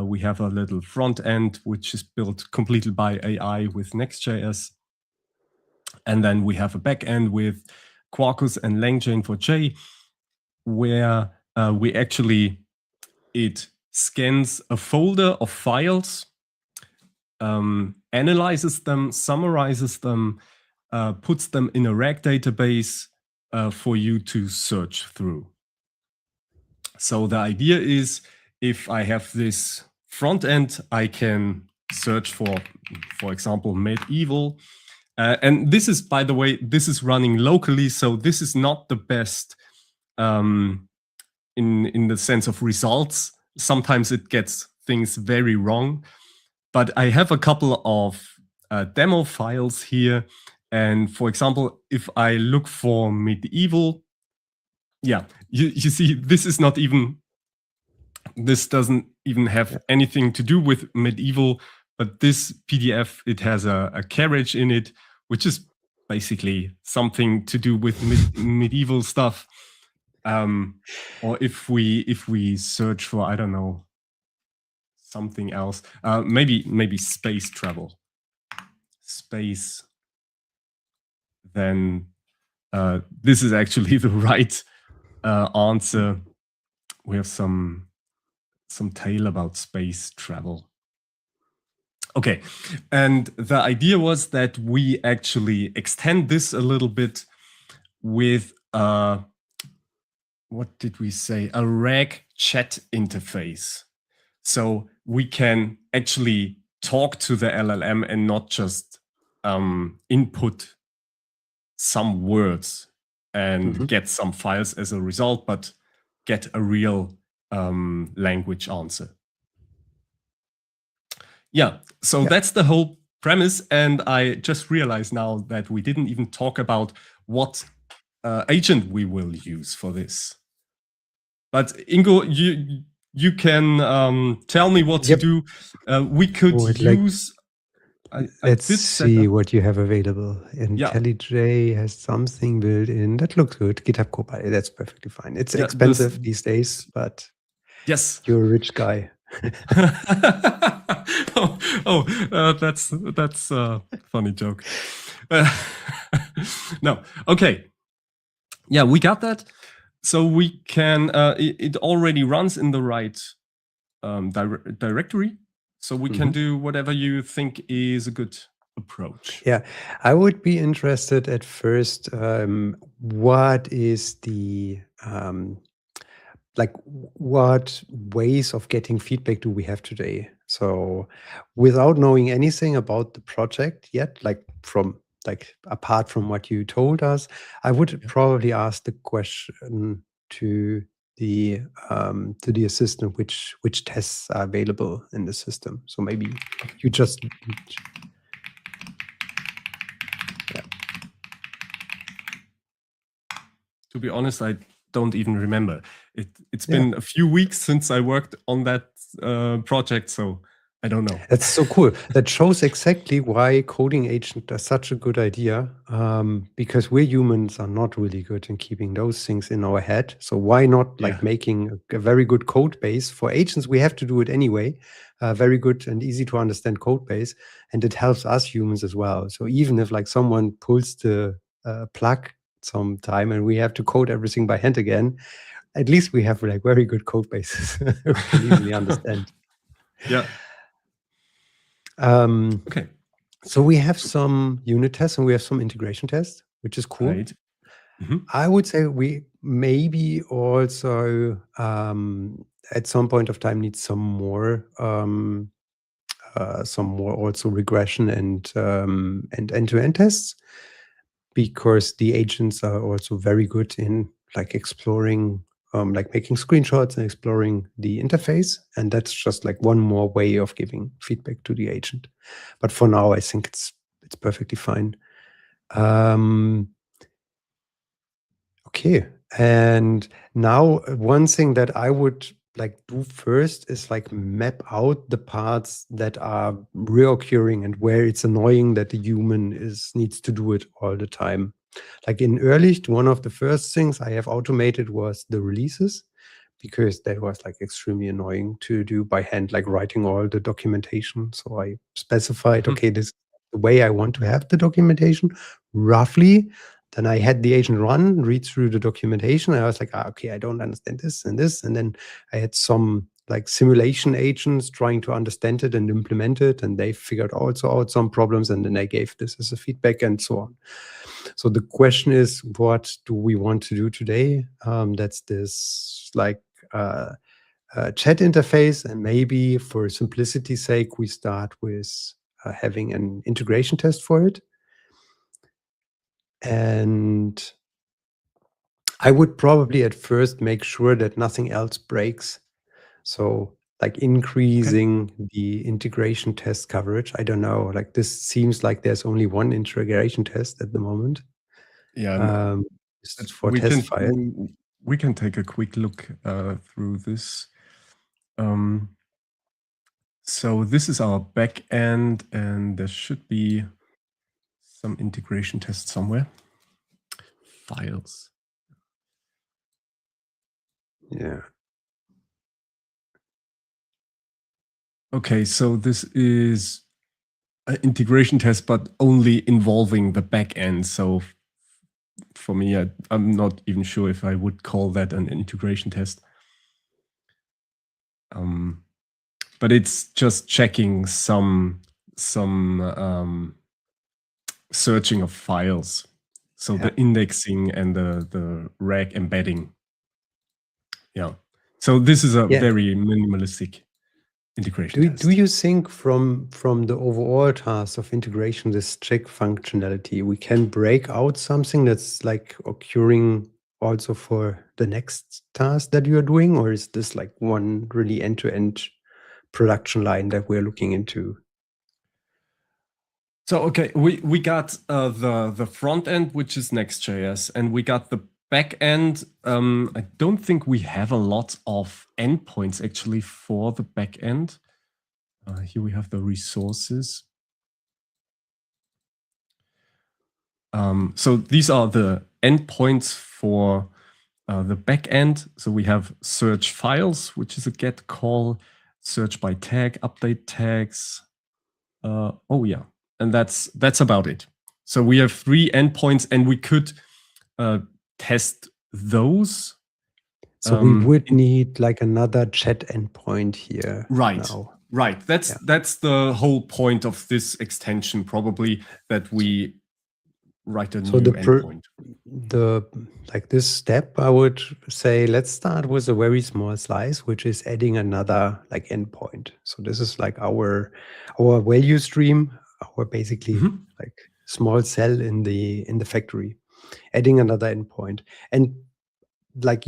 We have a little front end which is built completely by AI with Next.js, and then we have a back end with Quarkus and LangChain4j, where it scans a folder of files, analyzes them, summarizes them, puts them in a RAG database for you to search through. So the idea is, if I have this front end, I can search for example, medieval. And this is, by the way, this is running locally, so this is not the best in the sense of results. Sometimes it gets things very wrong, but I have a couple of demo files here. And for example, if I look for medieval, you see, this doesn't even have anything to do with medieval, but this PDF, it has a carriage in it, which is basically something to do with medieval stuff. Or if we search for, I don't know, something else, maybe space travel, then this is actually the right answer. We have some tale about space travel. Okay, and the idea was that we actually extend this a little bit with what did we say? A RAG chat interface. So we can actually talk to the LLM and not just input some words and get some files as a result, but get a real language answer. So that's the whole premise. And I just realized now that we didn't even talk about what agent we will use for this. But Ingo, you can tell me what to do. We could use. Let's see what you have available. IntelliJ has something built in that looks good. GitHub Copilot, that's perfectly fine. It's expensive these days, but you're a rich guy. That's a funny joke. No, okay. Yeah, we got that. So we can, it already runs in the right directory. So we can do whatever you think is a good approach. Yeah, I would be interested at first, what is the like what ways of getting feedback do we have today? So without knowing anything about the project yet, apart from what you told us, I would probably ask the question to the assistant which tests are available in the system. So maybe you just To be honest, I don't even remember. It's been a few weeks since I worked on that project, so I don't know. That's so cool. That shows exactly why coding agent is such a good idea, because we humans are not really good in keeping those things in our head. So why not making a very good code base for agents? We have to do it anyway. Very good and easy to understand code base, and it helps us humans as well. So even if like someone pulls the plug sometime and we have to code everything by hand again, at least we have like very good code bases we can easily understand. Yeah. Okay. So we have some unit tests and we have some integration tests, which is cool. Right. I would say we maybe also at some point of time need some more also regression and end-to-end tests, because the agents are also very good in like exploring, like making screenshots and exploring the interface. And that's just like one more way of giving feedback to the agent. But for now, I think it's perfectly fine. Okay. And now one thing that I would like do first is like map out the parts that are reoccurring and where it's annoying that the human needs to do it all the time. Like in Ehrlicht, one of the first things I have automated was the releases, because that was like extremely annoying to do by hand, like writing all the documentation. So I specified, okay, this is the way I want to have the documentation roughly. Then I had the agent read through the documentation. I was like, okay, I don't understand this and this. And then I had some like simulation agents trying to understand it and implement it. And they figured also out some problems. And then I gave this as a feedback and so on. So the question is, what do we want to do today? That's this like chat interface. And maybe for simplicity's sake, we start with having an integration test for it. And I would probably at first make sure that nothing else breaks. So like increasing the integration test coverage. I don't know, like this seems like there's only one integration test at the moment. Yeah. For test file. We can take a quick look through this. So this is our back end, and there should be some integration test somewhere. Files. Yeah. Okay, so this is an integration test, but only involving the back end. So for me, I'm not even sure if I would call that an integration test. But it's just checking some searching of files. So the indexing and the rag embedding. Yeah. So this is a very minimalistic integration test. Do you think from the overall task of integration, this check functionality, we can break out something that's like occurring also for the next task that you're doing? Or is this like one really end-to-end production line that we're looking into? So, okay, we got the front end, which is Next.js, and we got the back end. I don't think we have a lot of endpoints actually for the back end. Here we have the resources. So these are the endpoints for the back end. So we have search files, which is a get call, search by tag, update tags. Oh yeah. And that's about it. So we have 3 endpoints, and we could test those. So we would need like another chat endpoint here. Right. Now. Right. That's the whole point of this extension, probably, that we write a So new endpoint? this step, I would say, let's start with a very small slice, which is adding another like endpoint. So this is like our value stream, our basically like small cell in the factory, adding another endpoint. And like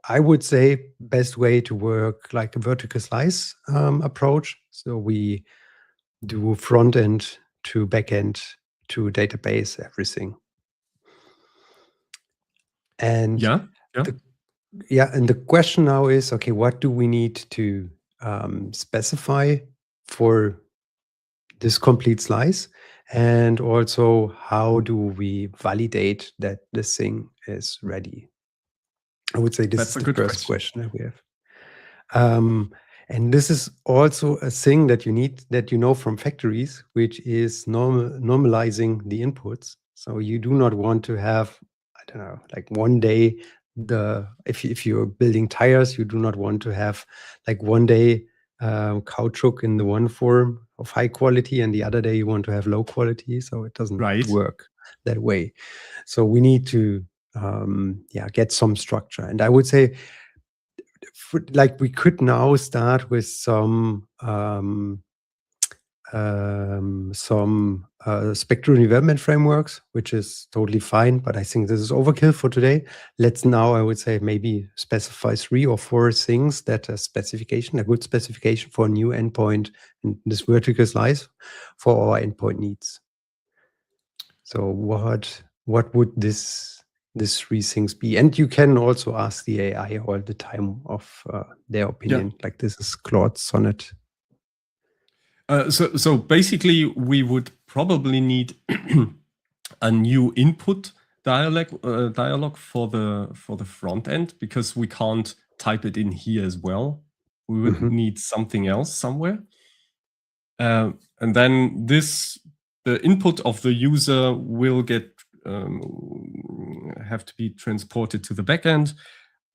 I would say, best way to work like a vertical slice approach. So we do front end to back end to database, everything. And and the question now is, okay, what do we need to specify for this complete slice? And also, how do we validate that this thing is ready? I would say this is the first question that we have. And this is also a thing that you need, that you know from factories, which is normalizing the inputs. So you do not want to have, I don't know, like one day if you're building tires, you do not want to have like one day caoutchouc in the one form of high quality and the other day you want to have low quality. So it doesn't work that way. So we need to get some structure. And I would say, like, we could now start with some spectral development frameworks, which is totally fine, but I think this is overkill for today. Let's now, I would say, maybe specify 3 or 4 things that a good specification for a new endpoint in this vertical slice for our endpoint needs. So what would these 3 things be? And you can also ask the AI all the time of their opinion. Like, this is Claude Sonnet. So basically, we would probably need a new input dialog for the front end, because we can't type it in here as well. We would need something else somewhere, and then the input of the user will have to be transported to the backend,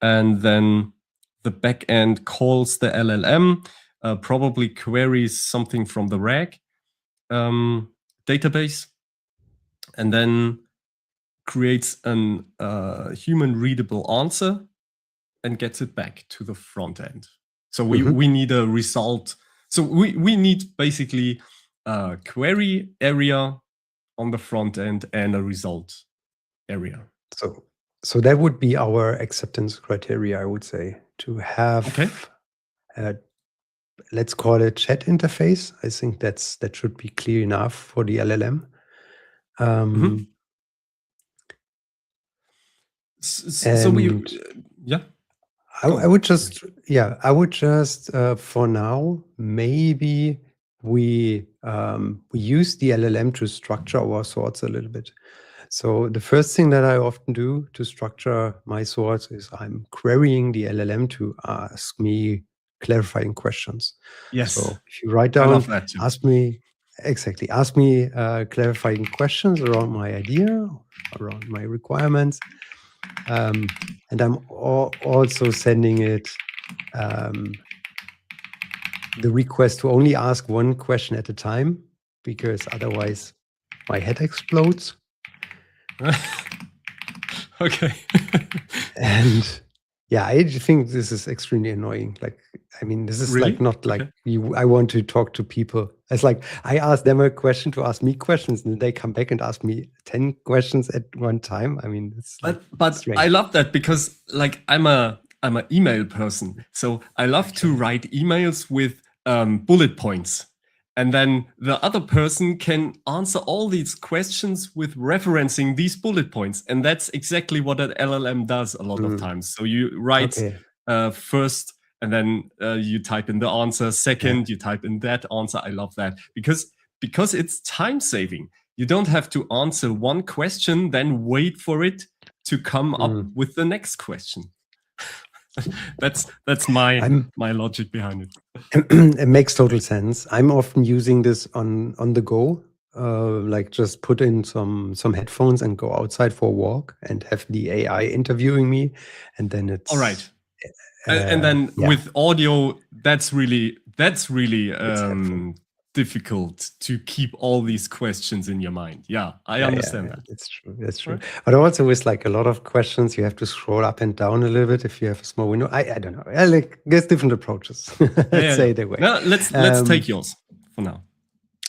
and then the backend calls the LLM. Probably queries something from the RAG database, and then creates an human readable answer and gets it back to the front end. So we need a result. So we need basically a query area on the front end and a result area. So that would be our acceptance criteria, I would say, to have let's call it chat interface. I think that should be clear enough for the LLM. I would just for now, maybe we use the LLM to structure our sorts a little bit. So the first thing that I often do to structure my sorts is I'm querying the LLM to ask me clarifying questions. Yes. So if you write down, ask me clarifying questions around my idea, around my requirements. And I'm also sending it the request to only ask one question at a time, because otherwise my head explodes. Okay. And I think this is extremely annoying. Like, I mean, this is like not like I want to talk to people. It's like I ask them a question to ask me questions, and they come back and ask me 10 questions at one time. I mean, it's like, but strange. I love that, because like I'm an email person, so I love to write emails with bullet points. And then the other person can answer all these questions with referencing these bullet points. And that's exactly what an LLM does a lot of times. So you write first, and then you type in the answer. Second, you type in that answer. I love that, because it's time saving. You don't have to answer one question, then wait for it to come up with the next question. That's my logic behind it. It makes total sense. I'm often using this on the go, like just put in some headphones and go outside for a walk and have the AI interviewing me, and then it's all right. And then with audio, that's really difficult to keep all these questions in your mind. Yeah, I understand that. That's true. That's true. Right. But also with like a lot of questions, you have to scroll up and down a little bit if you have a small window. I don't know. There's different approaches. Let's say it that way. No, let's take yours for now.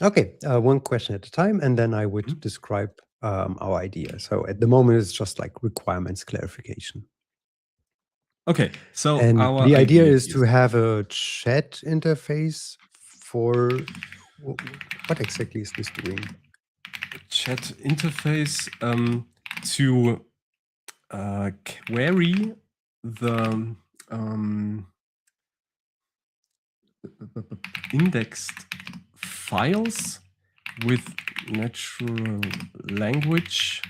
Okay, one question at a time, and then I would describe our idea. So at the moment, it's just like requirements clarification. Okay, so and our the idea is to have a chat interface for what exactly is this doing? Chat interface to query the indexed files with natural language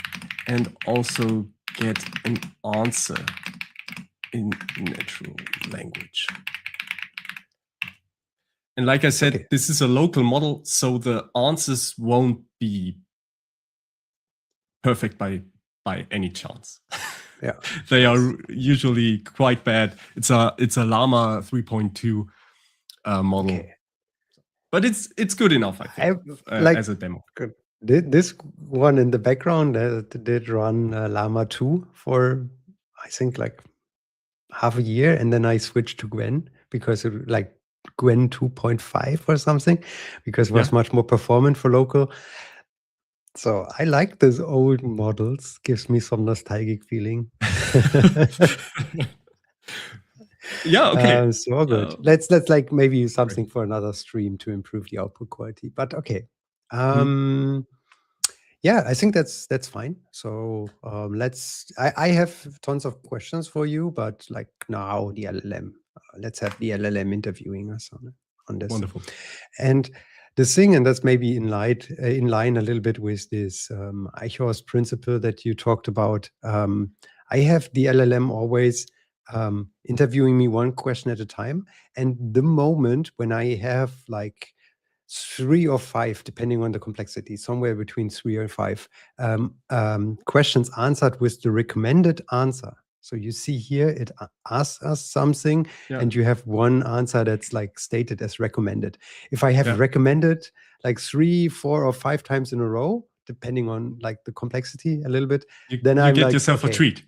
and also get an answer in natural language. And like I said, this is a local model, so the answers won't be perfect by any chance. Yeah, they are usually quite bad. It's a Llama 3.2 model, but it's good enough, I think, as a demo. This one in the background did run Llama 2 for I think like half a year, and then I switched to Gwen because it like Gwen 2.5 or something, because it was much more performant for local. So I like those old models. Gives me some nostalgic feeling. Yeah, okay. So good. Let's like maybe use something for another stream to improve the output quality. But okay. Yeah, I think that's fine. So I have tons of questions for you, but like now the LLM. Let's have the LLM interviewing us on this. Wonderful. And the thing, and that's maybe in line a little bit with this Eichhorst principle that you talked about. I have the LLM always interviewing me one question at a time. And the moment when I have like 3 or 5, depending on the complexity, somewhere between 3 or 5 questions answered with the recommended answer. So you see here, it asks us something, and you have one answer that's like stated as recommended. If I have recommended like 3, 4, or 5 times in a row, depending on like the complexity a little bit, then I'm get like, yourself a treat.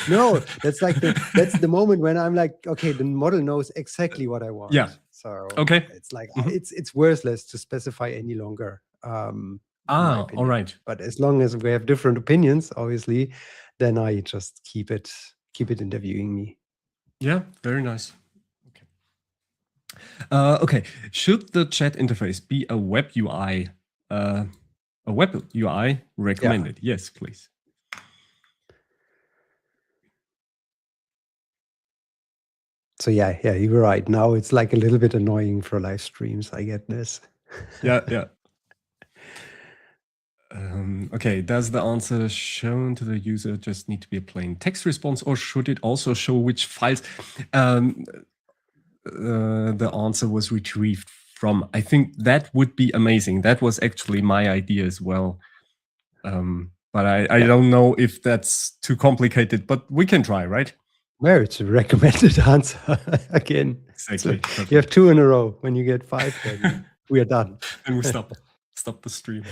No, that's like that's the moment when I'm like, okay, the model knows exactly what I want. Yeah. So it's like it's worthless to specify any longer. In my opinion. All right. But as long as we have different opinions, obviously, then I just keep it interviewing me. Yeah, very nice. Okay. Okay. Should the chat interface be a web UI? A web UI recommended? Yeah. Yes, please. So yeah, you're right. Now it's like a little bit annoying for live streams. I get this. Yeah. Okay, does the answer shown to the user just need to be a plain text response, or should it also show which files the answer was retrieved from? I think that would be amazing. That was actually my idea as well. But I don't know if that's too complicated, but we can try, right? Where it's a recommended answer again. Exactly. So you have 2 in a row. When you get 5, then we are done. And we stop the stream.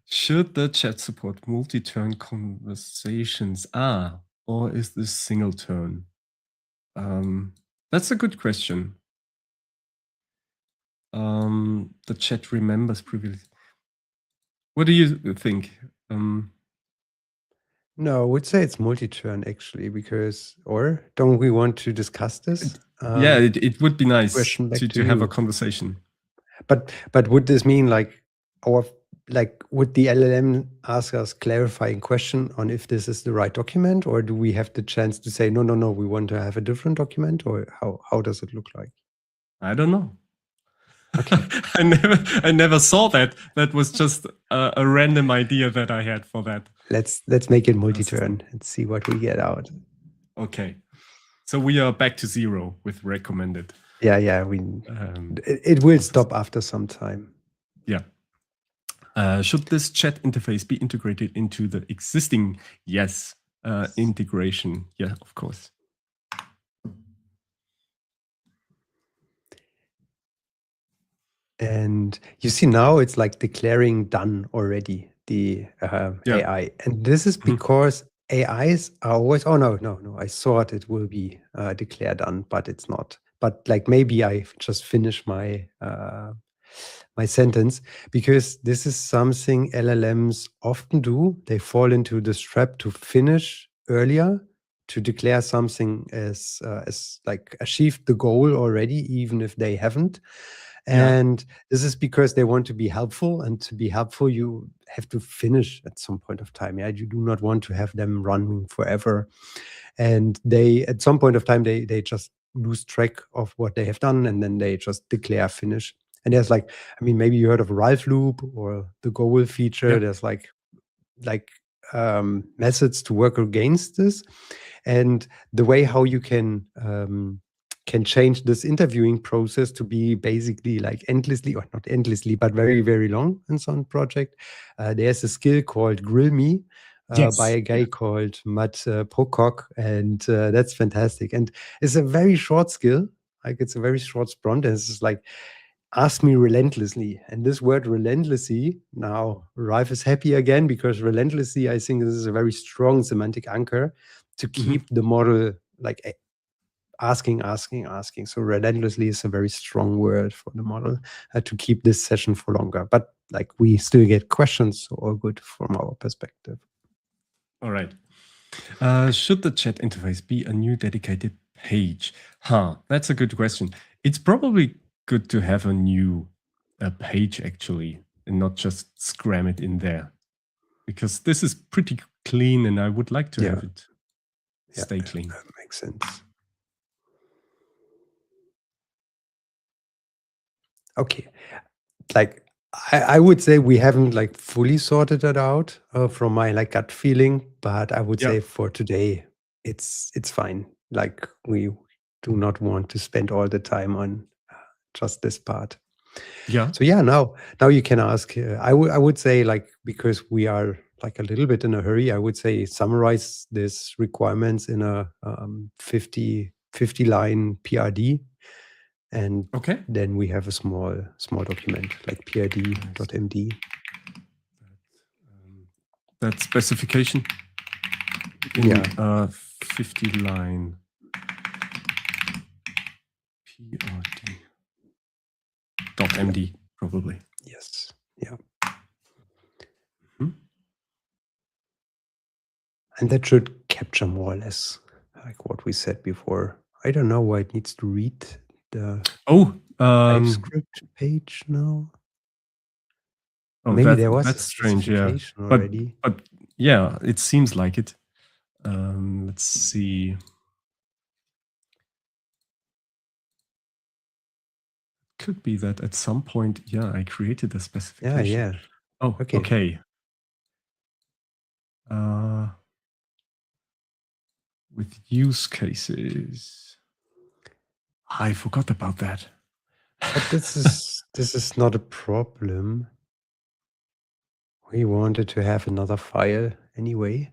Should the chat support multi-turn conversations? Or is this single turn? That's a good question. The chat remembers previously. What do you think? No, I would say it's multi-turn actually, because, or don't we want to discuss this? Yeah, it would be nice to have a conversation. But would this mean like would the LLM ask us clarifying question on if this is the right document, or do we have the chance to say no, we want to have a different document, or how does it look like? I don't know. Okay. I never saw that. That was just a random idea that I had for that. Let's make it multi-turn and see what we get out. Okay. So we are back to 0 with recommended. Yeah. It will stop after some time. Yeah. Should this chat interface be integrated into the existing? Yes. Integration. Yeah, of course. And you see now it's like declaring done already, the Yeah. AI. And this is because AIs are always, oh, no, I thought it will be declared done, but it's not. But like maybe I just finish my my sentence, because this is something LLMs often do. They fall into this trap to finish earlier, to declare something as like achieved the goal already, even if they haven't. And this is because they want to be helpful, and to be helpful, you have to finish at some point of time. Yeah, you do not want to have them running forever. And they, at some point of time, they just lose track of what they have done, and then they just declare finish. And there's like, I mean, maybe you heard of Ralph loop or the goal feature. There's like methods to work against this. And the way how you can change this interviewing process to be basically like endlessly, or not endlessly, but very, very long in some project. There's a skill called Grill Me by a guy called Matt Pocock, and that's fantastic. And it's a very short skill, like it's a very short sprint, and it's just like, ask me relentlessly. And this word relentlessly, now Ralph is happy again, because relentlessly, I think this is a very strong semantic anchor to keep the model like asking. So relentlessly is a very strong word for the model to keep this session for longer. But like we still get questions, so all good from our perspective. All right. Should the chat interface be a new dedicated page? That's a good question. It's probably good to have a new page actually, and not just scram it in there, because this is pretty clean, and I would like to have it stay clean. That makes sense. Okay, like I would say we haven't like fully sorted it out from my like gut feeling, but I would say for today it's fine. Like we do not want to spend all the time on just this part. So now you can ask. I would say, like, because we are like a little bit in a hurry, I would say summarize these requirements in a 50 line PRD. And then we have a small document like prd.md. That specification in 50 line prd.md probably. Yes. Yeah. And that should capture more or less like what we said before. I don't know why it needs to read the TypeScript page now. Maybe there was that's a strange, specification already. But yeah, it seems like it. Let's see. Could be that at some point, I created a specification. Yeah. Oh, okay. With use cases. I forgot about that. But this is not a problem. We wanted to have another file anyway.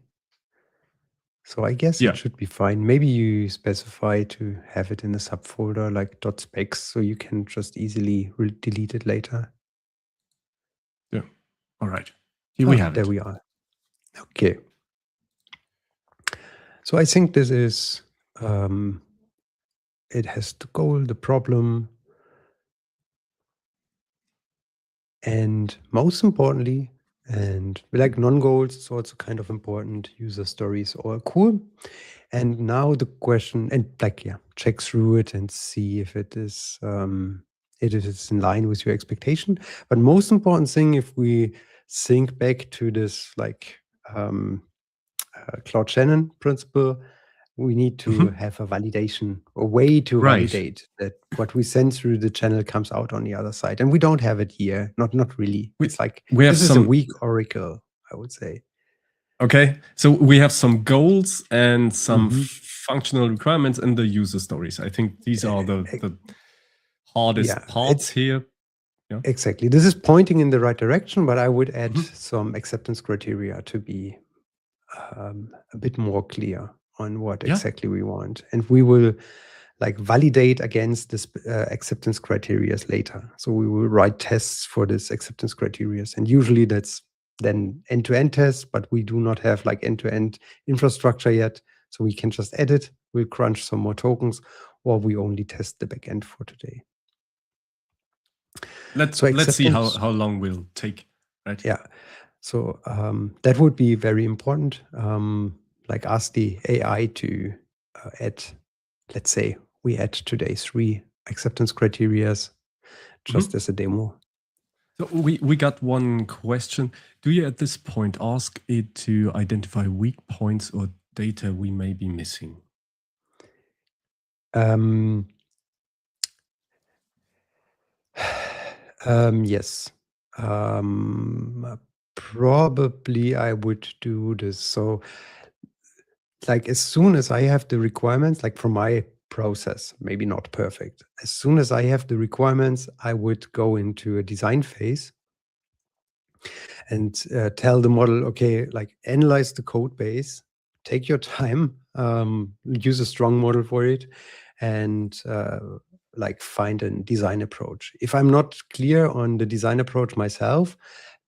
So I guess it should be fine. Maybe you specify to have it in a subfolder like .specs, so you can just easily delete it later. Yeah. All right. Here we have it. There we are. Okay. So I think this is, it has the goal, the problem, and most importantly, and like non-goals, it's also kind of important. User stories are cool. And now the question, and like, check through it and see if it is in line with your expectation. But most important thing, if we think back to this like Claude Shannon principle, we need to have a validation, a way to validate that what we send through the channel comes out on the other side. And we don't have it here. Not really. It's like, this is a weak oracle, I would say. Okay, so we have some goals and some functional requirements and the user stories. I think these are the hardest parts here. Yeah. Exactly. This is pointing in the right direction, but I would add some acceptance criteria to be a bit more clear on what exactly we want. And we will like validate against this acceptance criteria later. So we will write tests for this acceptance criteria, and usually that's then end-to-end tests, but we do not have like end-to-end infrastructure yet, so we can just edit, we'll crunch some more tokens, or we only test the backend for today. Let's see how long we'll take, right? Yeah. So that would be very important. Like ask the AI to add, let's say we add today 3 acceptance criteria just as a demo. So we got one question. Do you at this point ask it to identify weak points or data we may be missing? Yes. Probably I would do this. So like as soon as I have the requirements, like for my process, maybe not perfect. As soon as I have the requirements, I would go into a design phase and tell the model, okay, like analyze the code base, take your time, use a strong model for it, and like find a design approach. If I'm not clear on the design approach myself,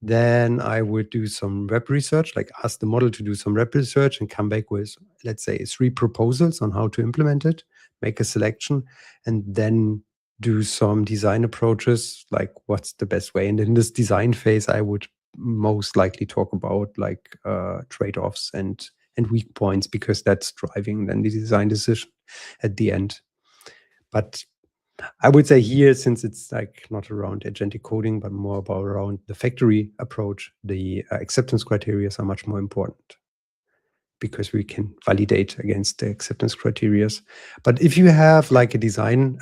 then I would do some web research, like ask the model to do some web research and come back with, let's say, 3 proposals on how to implement it, make a selection, and then do some design approaches, like what's the best way. And in this design phase, I would most likely talk about like trade-offs and weak points, because that's driving then the design decision at the end. But I would say here, since it's like not around agentic coding, but more about around the factory approach, the acceptance criteria are much more important, because we can validate against the acceptance criteria. But if you have like a design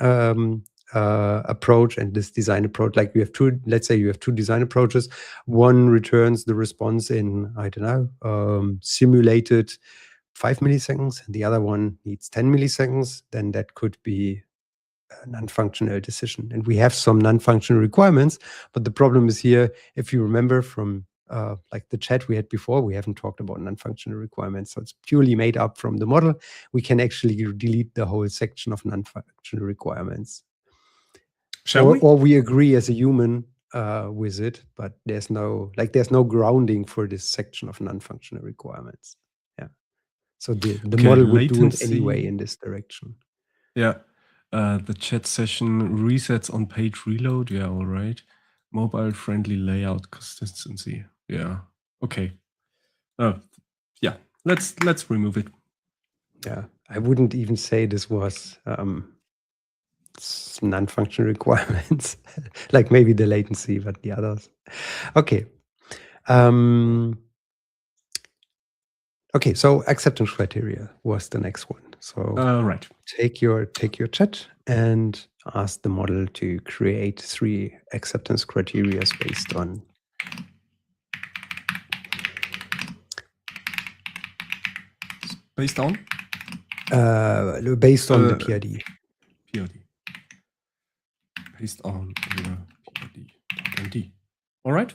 approach, and this design approach, like you have 2, let's say you have 2 design approaches, one returns the response in, I don't know, simulated 5 milliseconds, and the other one needs 10 milliseconds, then that could be a non-functional decision. And we have some non-functional requirements, but the problem is here, if you remember from like the chat we had before, we haven't talked about non-functional requirements. So it's purely made up from the model. We can actually delete the whole section of non-functional requirements. Or we agree as a human with it, but there's no grounding for this section of non-functional requirements. Yeah. So the model would do it anyway in this direction. Yeah. The chat session resets on page reload. Yeah, all right. Mobile friendly layout consistency. Yeah. Okay. Yeah. Let's remove it. Yeah. I wouldn't even say this was non-functional requirements, like maybe the latency, but the others. Okay. Okay, so acceptance criteria was the next one. So right. Take your chat and ask the model to create 3 acceptance criteria based on the PRD. PRD. Based on the PRD. All right.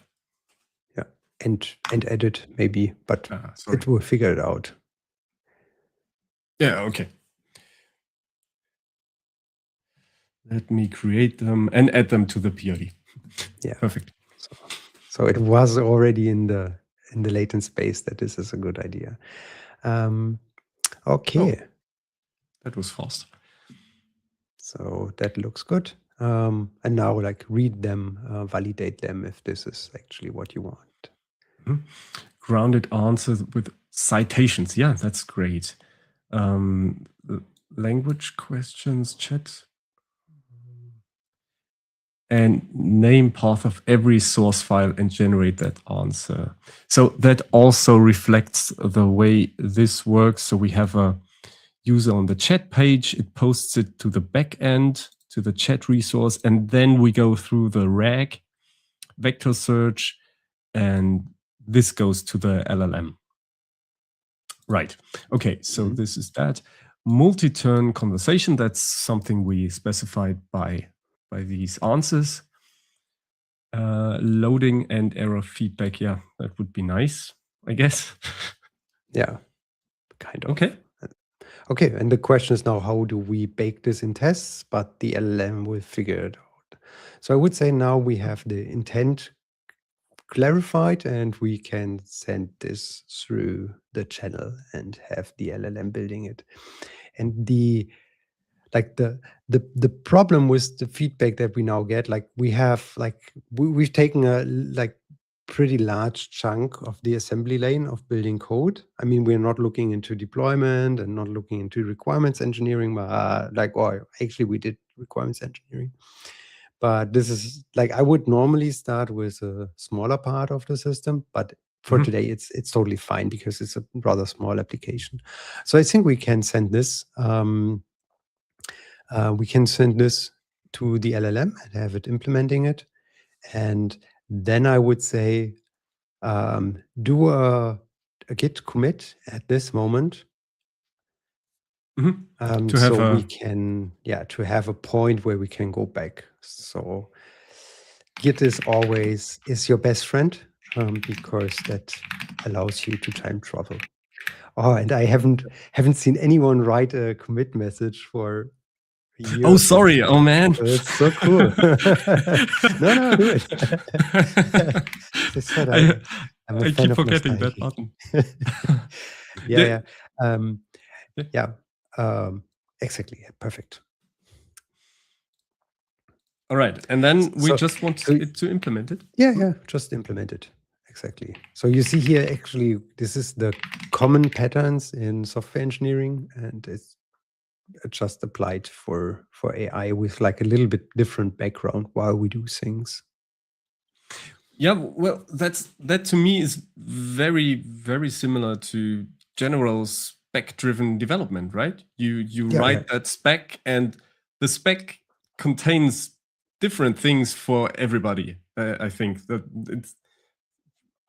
Yeah, and edit maybe, but it will figure it out. Yeah. Okay. Let me create them and add them to the PRD. Yeah. Perfect. So it was already in the latent space that this is a good idea. Okay. Oh, that was fast. So that looks good. And now like read them, validate them if this is actually what you want. Mm-hmm. Grounded answers with citations. Yeah, that's great. Language questions, chat. And name path of every source file and generate that answer. So that also reflects the way this works. So we have a user on the chat page, it posts it to the backend, to the chat resource, and then we go through the RAG, vector search, and this goes to the LLM. Right. Okay, so this is that. Multi-turn conversation, that's something we specified by these answers. Loading and error feedback, yeah, that would be nice, I guess. Yeah, kind of. Okay. Okay, and the question is now, how do we bake this in tests? But the LLM will figure it out. So I would say now we have the intent clarified, and we can send this through the channel and have the LLM building it. And the problem with the feedback that we now get, like we've taken a pretty large chunk of the assembly lane of building code. I mean, we're not looking into deployment and not looking into requirements engineering, actually we did requirements engineering. But this is I would normally start with a smaller part of the system, but for today it's totally fine because it's a rather small application. So I think we can send this to the LLM and have it implementing it. And then I would say do a git commit at this moment. We can, to have a point where we can go back. So Git is always your best friend because that allows you to time travel. Oh, and I haven't seen anyone write a commit message for a year. Oh, sorry. Oh, man. It's so cool. No, do it. As I said, I'm a fan keep of forgetting nostalgia. that button. Exactly. Perfect. All right. And then we just want it to implement it? Yeah, just implement it. Exactly. So you see here, actually, this is the common patterns in software engineering, and it's just applied for AI with a little bit different background while we do things. Yeah, well, that to me is very, very similar to general spec-driven development, right? You write that spec, and the spec contains different things for everybody. I think that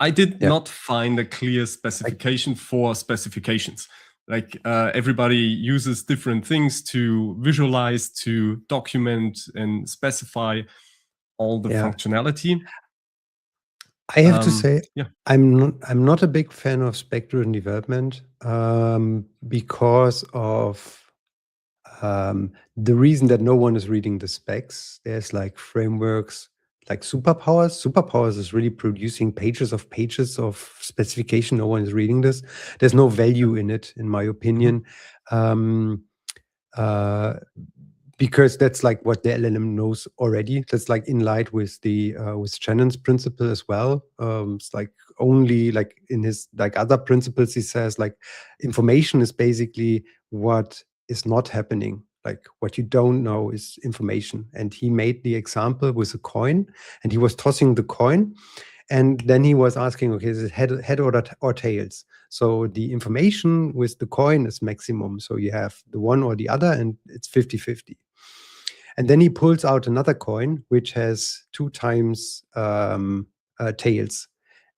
I did not find a clear specification for specifications. Everybody uses different things to visualize, to document, and specify all the functionality. I have to say, I'm not a big fan of spec-driven development because of the reason that no one is reading the specs. There's frameworks like Superpowers. Superpowers is really producing pages of specification. No one is reading this. There's no value in it, in my opinion. Because that's what the LLM knows already. That's in line with the with Shannon's principle as well. It's only in his other principles, he says information is basically what is not happening. What you don't know is information. And he made the example with a coin, and he was tossing the coin, and then he was asking, okay, is it head or tails? So the information with the coin is maximum. So you have the one or the other, and it's 50-50. And then he pulls out another coin, which has 2 times tails.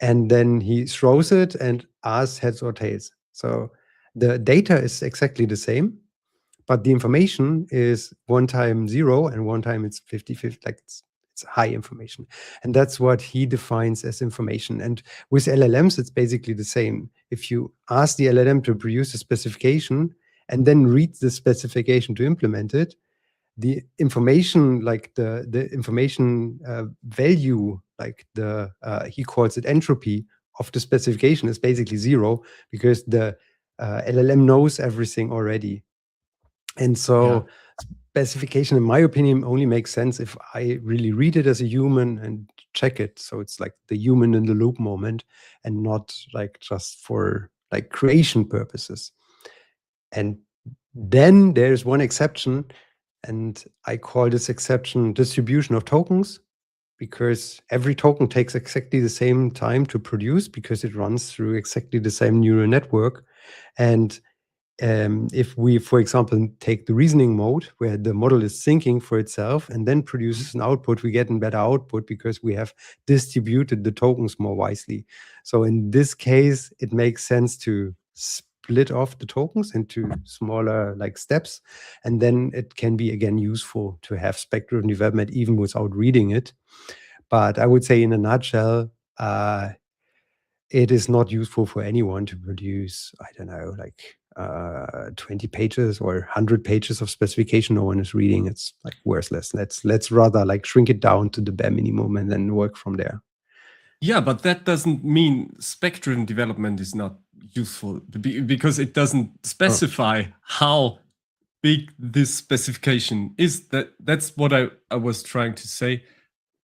And then he throws it and asks heads or tails. So the data is exactly the same, but the information is 1 time 0 and 1 time it's 50-50. It's high information. And that's what he defines as information. And with LLMs, it's basically the same. If you ask the LLM to produce a specification and then read the specification to implement it, the information, the information value, he calls it entropy of the specification, is basically 0 because the LLM knows everything already. And so specification, in my opinion, only makes sense if I really read it as a human and check it. So it's the human in the loop moment, and not just for creation purposes. And then there's one exception, and I call this exception distribution of tokens, because every token takes exactly the same time to produce because it runs through exactly the same neural network. And if we, for example, take the reasoning mode, where the model is thinking for itself and then produces an output, we get a better output because we have distributed the tokens more wisely. So in this case, it makes sense to split off the tokens into smaller steps, and then it can be again useful to have spec-driven development even without reading it. But I would say, in a nutshell, it is not useful for anyone to produce, I don't know, 20 pages or 100 pages of specification no one is reading, it's like worthless. Let's rather like shrink it down to the bare minimum and then work from there. Yeah, but that doesn't mean spec-driven development is not useful, because it doesn't specify how big this specification is. That's what I was trying to say.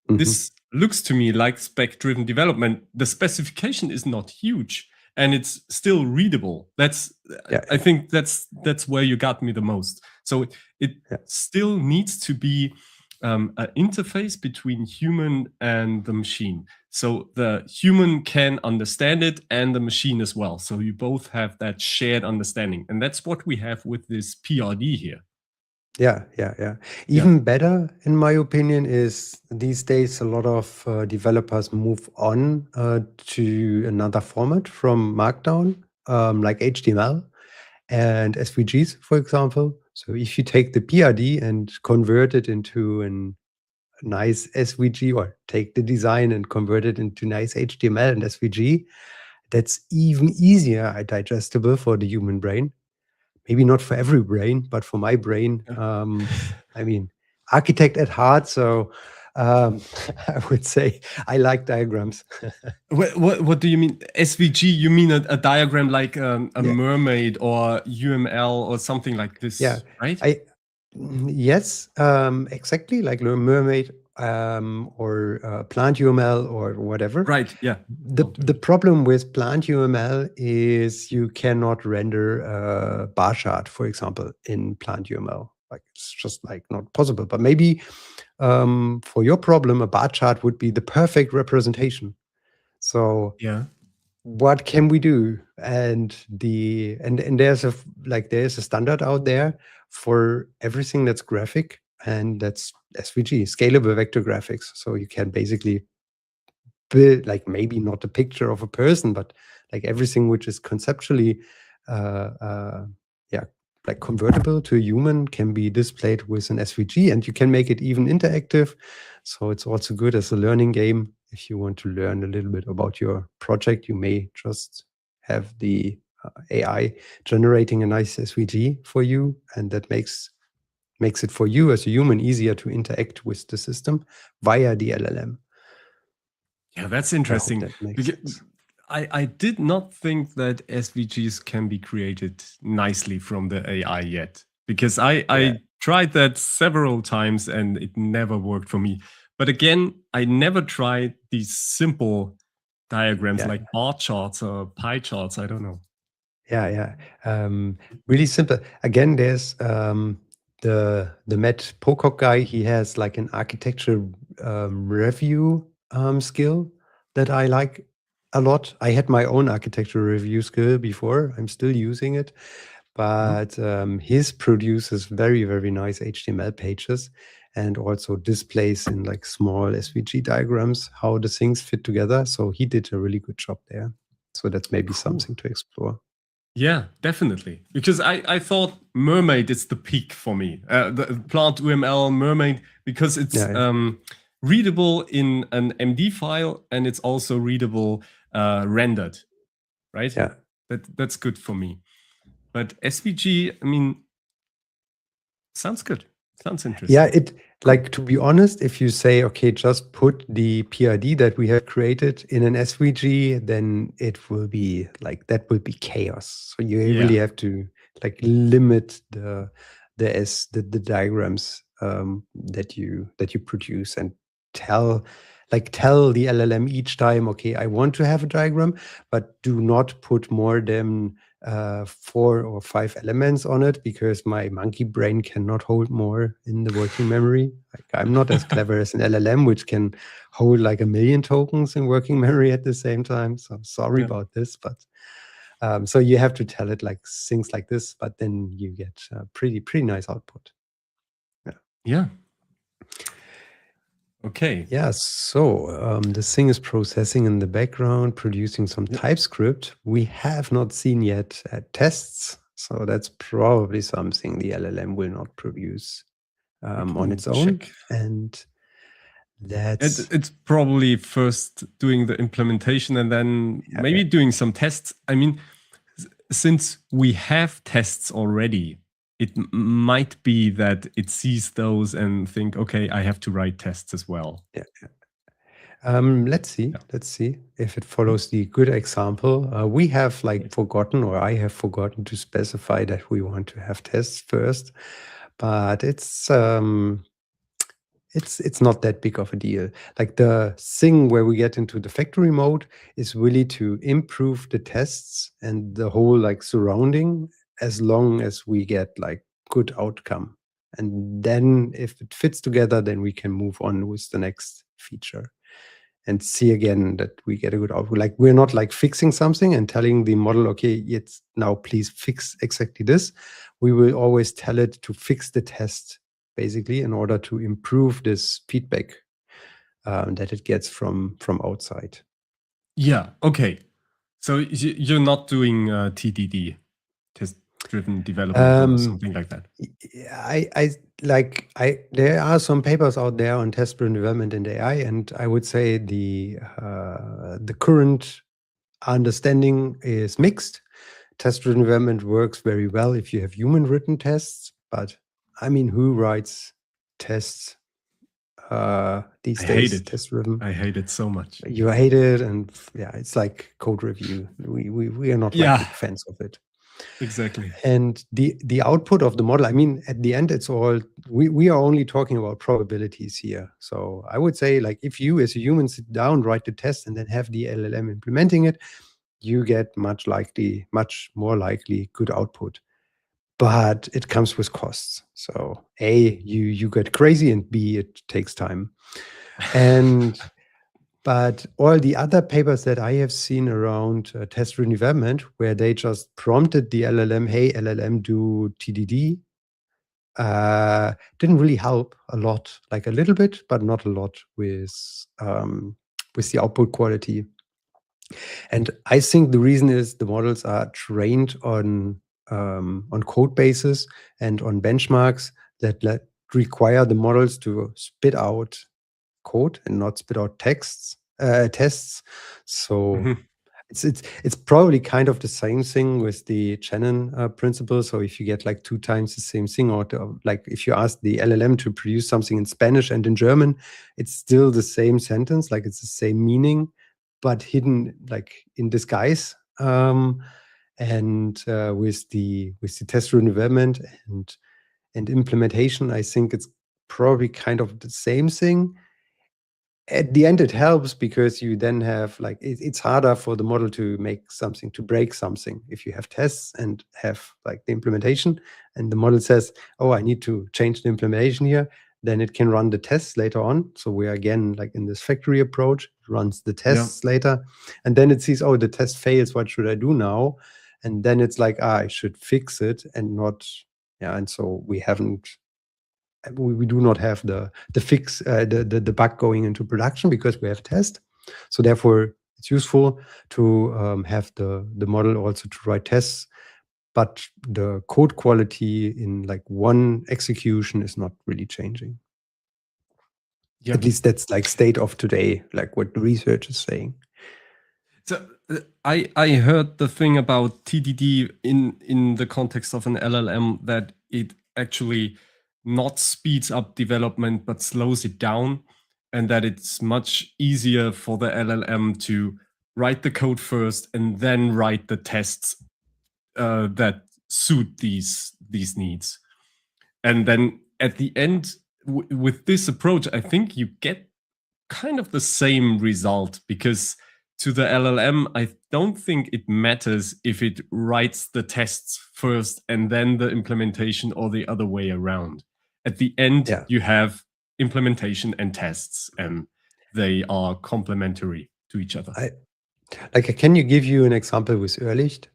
This looks to me like spec-driven development. The specification is not huge and it's still readable. I think that's where you got me the most. So it still needs to be an interface between human and the machine. So the human can understand it and the machine as well. So you both have that shared understanding. And that's what we have with this PRD here. Yeah. Even better, in my opinion, is these days a lot of developers move on to another format from Markdown, like HTML and SVGs, for example. So if you take the PRD and convert it into a nice SVG, or take the design and convert it into nice HTML and SVG, that's even easier digestible for the human brain. Maybe not for every brain, but for my brain, I mean, architect at heart, so I would say I like diagrams. What do you mean? SVG, you mean a diagram like a mermaid or UML or something like this, right? Yes, exactly, like a mermaid or plant UML or whatever. Right, yeah. The problem with plant UML is you cannot render a bar chart, for example, in plant UML. Like, it's just like not possible. But maybe for your problem, a bar chart would be the perfect representation. So what can we do? And there's a standard out there for everything that's graphic, and that's SVG, scalable vector graphics. So you can basically build, like, maybe not a picture of a person, but like everything which is conceptually like convertible to a human can be displayed with an SVG, and you can make it even interactive. So it's also good as a learning game. If you want to learn a little bit about your project, you may just have the AI generating a nice SVG for you, and that makes it for you as a human easier to interact with the system via the LLM. Yeah, that's interesting. That makes sense. I did not think that SVGs can be created nicely from the AI yet, because I tried that several times and it never worked for me. But again, I never tried these simple diagrams like bar charts or pie charts. I don't know. Really simple. Again, there's the Matt Pocock guy. He has like an architecture review skill that I like a lot. I had my own architecture review skill before. I'm still using it, but his produces very, very nice HTML pages and also displays in like small SVG diagrams how the things fit together. So he did a really good job there. So that's maybe something to explore. Yeah, definitely. Because I thought mermaid is the peak for me. The plant UML mermaid, because it's readable in an MD file and it's also readable rendered, right? Yeah. That's good for me. But SVG, I mean, sounds good. Sounds interesting. Yeah, like, to be honest, if you say, okay, just put the PRD that we have created in an SVG, then it will be like, that will be chaos. So you really have to like limit the diagrams that you produce, and tell the LLM each time, okay, I want to have a diagram, but do not put more than 4 or 5 elements on it, because my monkey brain cannot hold more in the working memory. Like, I'm not as clever as an LLM, which can hold like 1 million tokens in working memory at the same time. So sorry about this, but so you have to tell it like things like this, but then you get pretty nice output. Yeah. Okay. Yeah, so this thing is processing in the background, producing some TypeScript. We have not seen yet tests, so that's probably something the LLM will not produce on its own. And it's probably first doing the implementation and then maybe doing some tests. I mean, since we have tests already, it might be that it sees those and think, okay, I have to write tests as well. Yeah. Let's see if it follows the good example. We have forgotten, or I have forgotten to specify that we want to have tests first, but it's not that big of a deal. Like the thing where we get into the factory mode is really to improve the tests and the whole surrounding, as long as we get good outcome. And then if it fits together, then we can move on with the next feature and see again that we get a good output. Like we're not fixing something and telling the model, okay, it's now please fix exactly this. We will always tell it to fix the test, basically, in order to improve this feedback that it gets from outside. Yeah. Okay. So you're not doing TDD, test-driven development, or something like that. There are some papers out there on test-driven development in AI, and I would say the current understanding is mixed. Test-driven development works very well if you have human-written tests, but I mean, who writes tests these days? I hate it. Test-driven. I hate it so much. You hate it, and yeah, it's like code review. We are not big fans of it. Exactly. And the output of the model, I mean, at the end, it's all, we are only talking about probabilities here. So I would say, if you as a human sit down, write the test, and then have the LLM implementing it, you get much more likely good output. But it comes with costs. So A, you get crazy, and B, it takes time. But all the other papers that I have seen around test-driven development, where they just prompted the LLM, hey, LLM, do TDD, didn't really help a lot, a little bit, but not a lot with the output quality. And I think the reason is the models are trained on code bases and on benchmarks that require the models to spit out code and not spit out tests. So it's probably kind of the same thing with the Shannon principle. So if you get 2 times the same thing, or if you ask the LLM to produce something in Spanish and in German, it's still the same sentence, it's the same meaning, but hidden in disguise. And with the test-driven development and implementation, I think it's probably kind of the same thing. At the end, it helps because you then have it's harder for the model to make something, to break something. If you have tests and have the implementation, and the model says, oh, I need to change the implementation here, then it can run the tests later on. So we're again in this factory approach, it runs the tests later, and then it sees, oh, the test fails, what should I do now? And then it's I should fix it, and not, and so we do not have the fix, the bug going into production because we have test. So therefore, it's useful to have the model also to write tests, but the code quality in one execution is not really changing. Yeah. At least that's state of today, what the research is saying. So I heard the thing about TDD in the context of an LLM, that it actually not speeds up development but slows it down, and that it's much easier for the LLM to write the code first and then write the tests that suit these needs. And then at the end, with this approach, I think you get kind of the same result, because to the LLM, I don't think it matters if it writes the tests first and then the implementation, or the other way around. At the end, you have implementation and tests, and they are complementary to each other. Can you give you an example with Ehrlicht?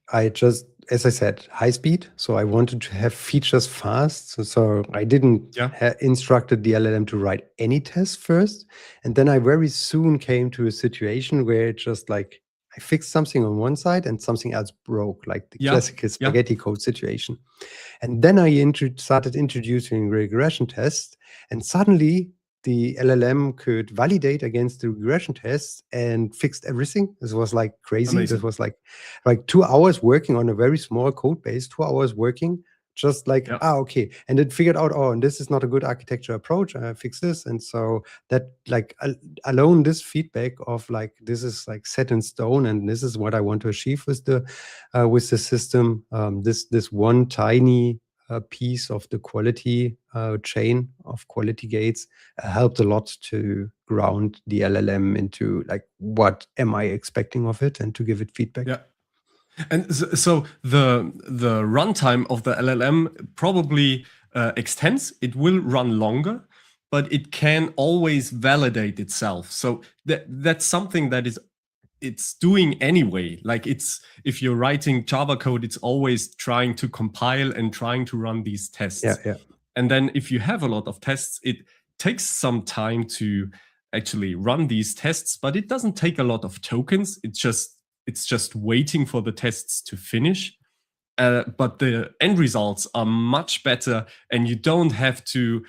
As I said, high speed. So I wanted to have features fast. So I didn't instructed the LLM to write any tests first. And then I very soon came to a situation where it just I fixed something on one side and something else broke, the classical spaghetti code situation. And then I started introducing regression tests, and suddenly the LLM could validate against the regression tests and fixed everything. This was like crazy. Amazing. This was like 2 hours working on a very small code base, 2 hours working, just like, okay. And it figured out, and this is not a good architecture approach. I fix this. And so that like alone, this feedback of like, this is like set in stone and this is what I want to achieve with the system. This one tiny piece of the quality chain of quality gates helped a lot to ground the LLM into like, what am I expecting of it, and to give it feedback. Yeah. And so the runtime of the LLM probably extends. It will run longer, but it can always validate itself. So that's something that it's doing anyway. Like if you're writing Java code, it's always trying to compile and trying to run these tests. Yeah. And then if you have a lot of tests, it takes some time to actually run these tests, but it doesn't take a lot of tokens. It's just waiting for the tests to finish. But the end results are much better, and you don't have to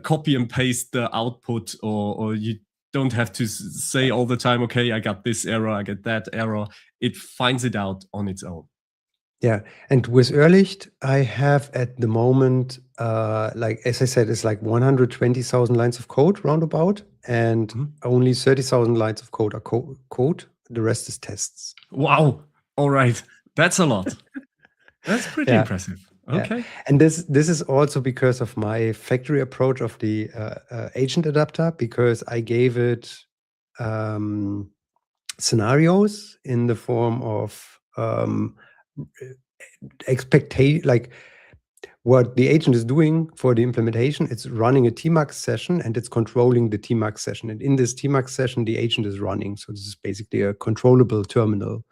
copy and paste the output, or you don't have to say all the time, okay, I got this error, I get that error. It finds it out on its own. Yeah, and with Ehrlicht, I have at the moment, like as I said, it's like 120,000 lines of code roundabout, and only 30,000 lines of code are code. The rest is tests. Wow! All right, that's a lot. That's pretty impressive. Okay. Yeah. And this is also because of my factory approach of the agent adapter, because I gave it scenarios in the form of expectation, like what the agent is doing for the implementation. It's running a Tmax session and it's controlling the Tmax session. And in this Tmax session, the agent is running. So this is basically a controllable terminal.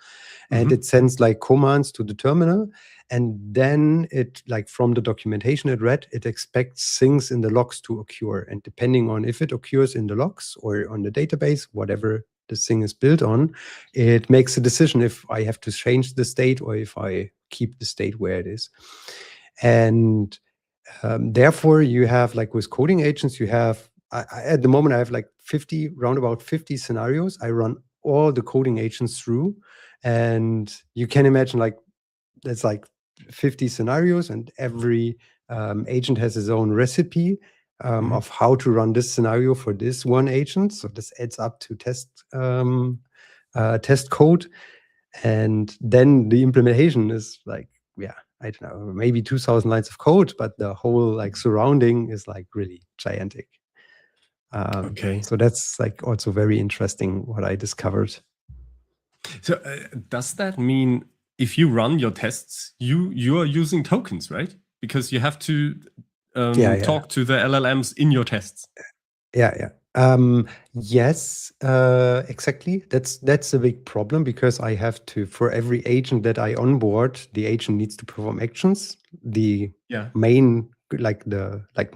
And it sends like commands to the terminal. And then it, like from the documentation it read, it expects things in the logs to occur. And depending on if it occurs in the logs or on the database, whatever this thing is built on, it makes a decision if I have to change the state or if I keep the state where it is. And therefore, you have, like with coding agents, you have, at the moment, I have like roundabout 50 scenarios. I run all the coding agents through. And you can imagine, like, there's like 50 scenarios, and every agent has his own recipe of how to run this scenario for this one agent. So this adds up to test code. And then the implementation is like, I don't know, maybe 2,000 lines of code, but the whole like surrounding is like really gigantic. Okay. So that's like also very interesting what I discovered. So does that mean if you run your tests, you are using tokens, right? Because you have to talk to the LLMs in your tests. Yeah. Yes, exactly. That's a big problem, because I have to, for every agent that I onboard, the agent needs to perform actions. The main, like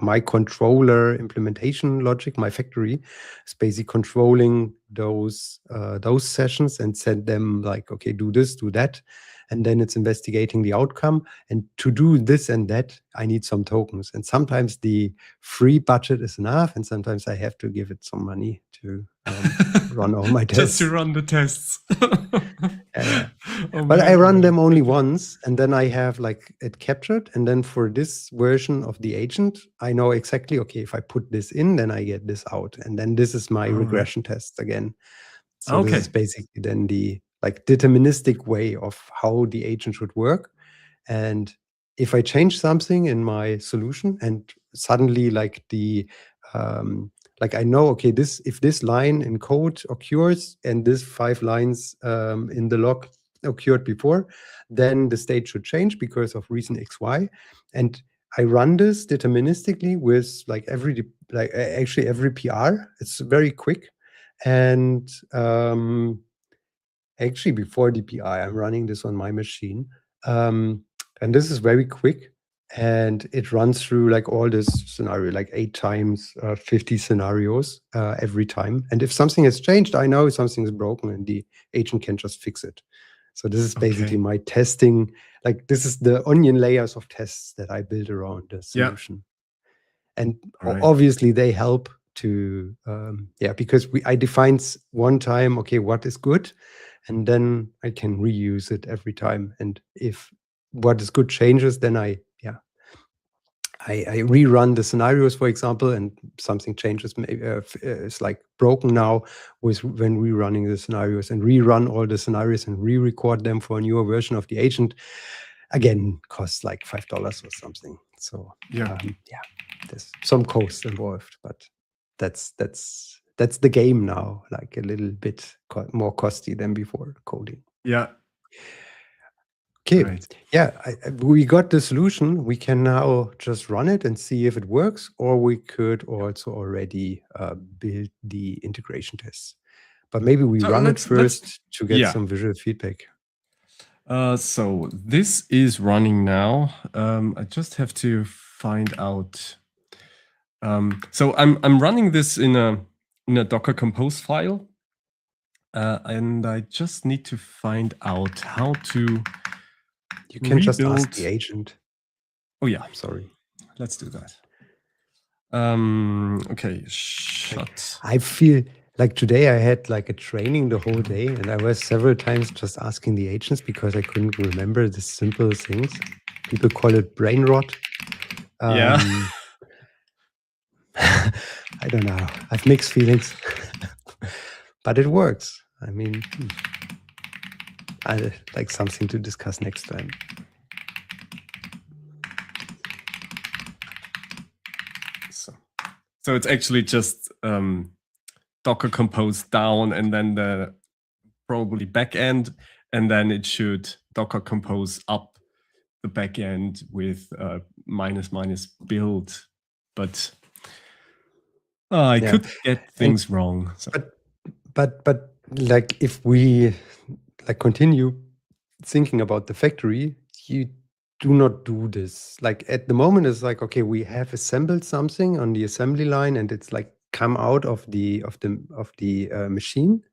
my controller implementation logic, my factory is basically controlling those sessions and send them like, okay, do this, do that. And then it's investigating the outcome. And to do this and that, I need some tokens. And sometimes the free budget is enough, and sometimes I have to give it some money to run all my tests. Just to run the tests. But I run them only once, and then I have like it captured. And then for this version of the agent, I know exactly, okay, if I put this in, then I get this out. And then this is my regression test again. So this is basically then the like deterministic way of how the agent should work. And if I change something in my solution, and suddenly like the like I know, okay, if this line in code occurs and this 5 lines in the log occurred before, then the state should change because of reason XY. And I run this deterministically with like actually every PR. It's very quick. And actually before DPI, I'm running this on my machine. And this is very quick. And it runs through like all this scenario, like 8 times 50 scenarios every time. And if something has changed, I know something is broken and the agent can just fix it. So this is basically my testing. Like this is the onion layers of tests that I build around the solution. And obviously they help to because I define one time, okay, what is good, and then I can reuse it every time. And if what is good changes, then I rerun the scenarios, for example, and something changes. It's like broken now when rerunning the scenarios, and rerun all the scenarios and re-record them for a newer version of the agent. Again, costs like $5 or something. So there's some cost involved, but that's the game now, like a little bit more costly than before coding. Yeah. Okay. Right. Yeah, we got the solution. We can now just run it and see if it works, or we could also already build the integration tests. But maybe we run it first to get some visual feedback. So this is running now. I just have to find out. So I'm running this in a Docker Compose file, and I just need to find out how to. You can just ask the agent. Oh yeah, sorry. Let's do that. Okay, shut. I feel like today I had like a training the whole day, and I was several times just asking the agents because I couldn't remember the simple things. People call it brain rot. Yeah. I don't know. I have mixed feelings, but it works. I mean, I like something to discuss next time. So it's actually just Docker Compose down, and then the probably backend, and then it should Docker Compose up the backend with -- build. But I could get things wrong. So. But like if we like continue thinking about the factory, you do not do this. Like at the moment, it's like, okay, we have assembled something on the assembly line, and it's like come out of the machine.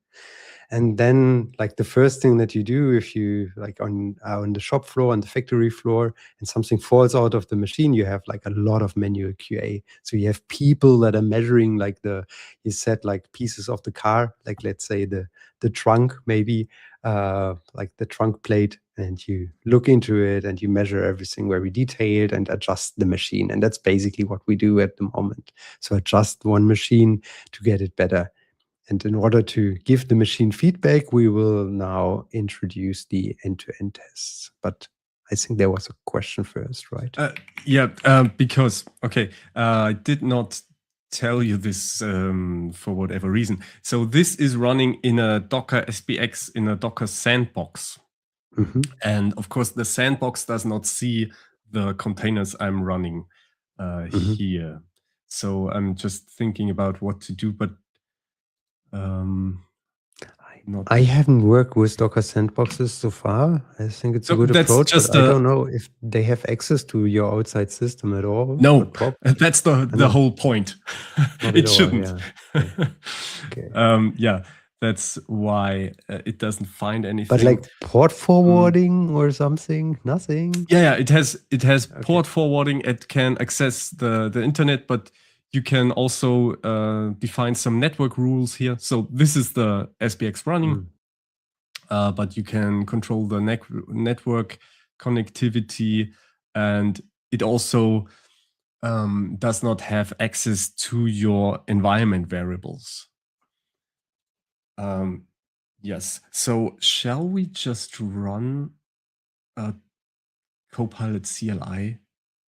And then like the first thing that you do, if you like on the shop floor, on the factory floor, and something falls out of the machine, you have like a lot of manual QA. So you have people that are measuring like you said like pieces of the car, like let's say the trunk, maybe like the trunk plate, and you look into it and you measure everything very detailed and adjust the machine. And that's basically what we do at the moment. So adjust one machine to get it better. And in order to give the machine feedback, we will now introduce the end-to-end tests. But I think there was a question first, right? Because, okay, I did not tell you this for whatever reason. So this is running in a Docker SPX, in a Docker sandbox. And of course, the sandbox does not see the containers I'm running here. So I'm just thinking about what to do, but I haven't worked with Docker sandboxes so far. I think it's a good approach, but I don't know if they have access to your outside system at all. No, that's the whole point. It shouldn't. Yeah. That's why it doesn't find anything. But like port forwarding or something, nothing. Yeah, it has port forwarding. It can access the internet, but you can also define some network rules here. So this is the SPX running, but you can control the network connectivity, and it also does not have access to your environment variables. Yes. So shall we just run a Copilot CLI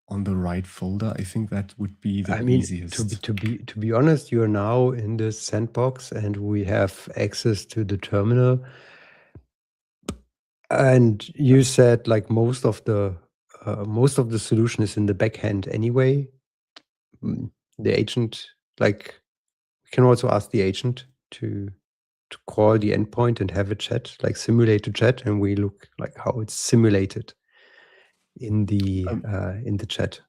on the right folder? I think that would be the easiest. To be honest, you're now in this sandbox, and we have access to the terminal. And you said like most of the solution is in the backend anyway. The agent, like, we can also ask the agent to call the endpoint and have a chat, like simulate a chat, and we look like how it's simulated in the chat.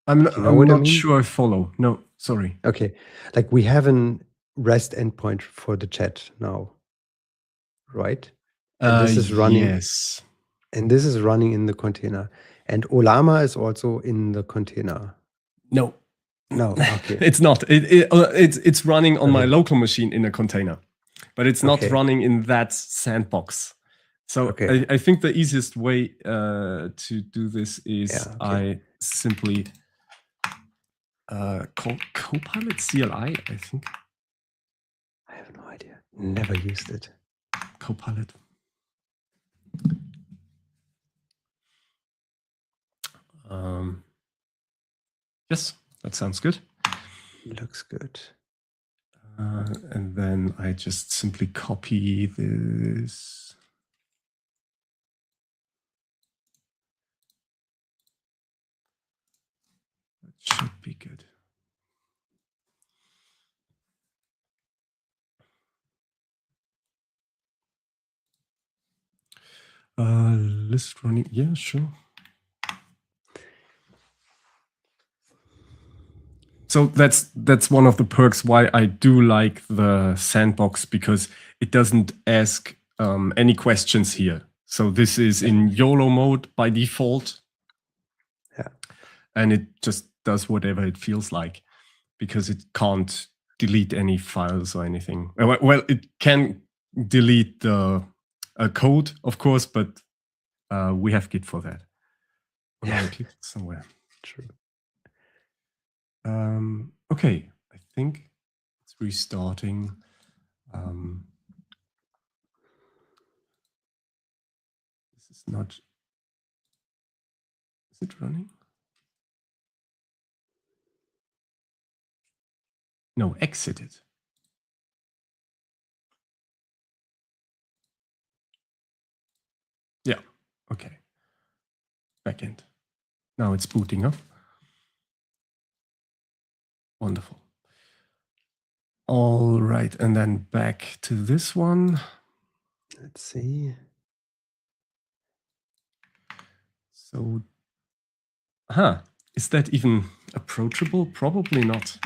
I'm not sure I follow. No, sorry. Okay, like we have an REST endpoint for the chat now, right? And this is running. Yes. And this is running in the container. And Olama is also in the container. No. No, okay. It's not. It's running on my Okay. local machine in a container, but it's not Okay. running in that sandbox. So Okay. I think the easiest way to do this is Yeah, okay. I simply call Copilot CLI, I think. I have no idea. Never used it. Copilot. Yes, that sounds good. Looks good. And then I just simply copy this. That should be good. List running, yeah, sure. So that's one of the perks why I do like the sandbox, because it doesn't ask any questions here. So this is in YOLO mode by default. Yeah. And it just does whatever it feels like, because it can't delete any files or anything. Well, it can delete the code, of course, but we have Git for that. Oh, no, I clicked somewhere. True. Okay, I think it's restarting. This is not. Is it running? No, exit it. Yeah, okay. Backend. Now it's booting up. Wonderful. All right, and then back to this one. Let's see. So, is that even approachable? Probably not.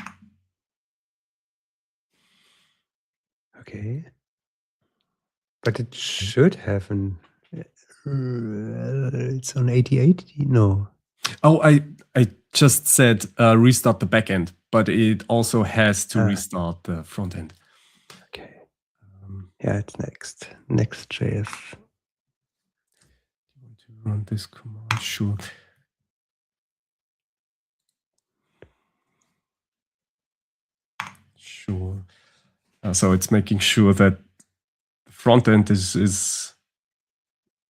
Okay. But it should have an. It's on 8080? No. Oh, I just said restart the backend, but it also has to restart the front end. Okay. Yeah, it's Next.js. You want to run this command? Sure. Sure. So it's making sure that the front end is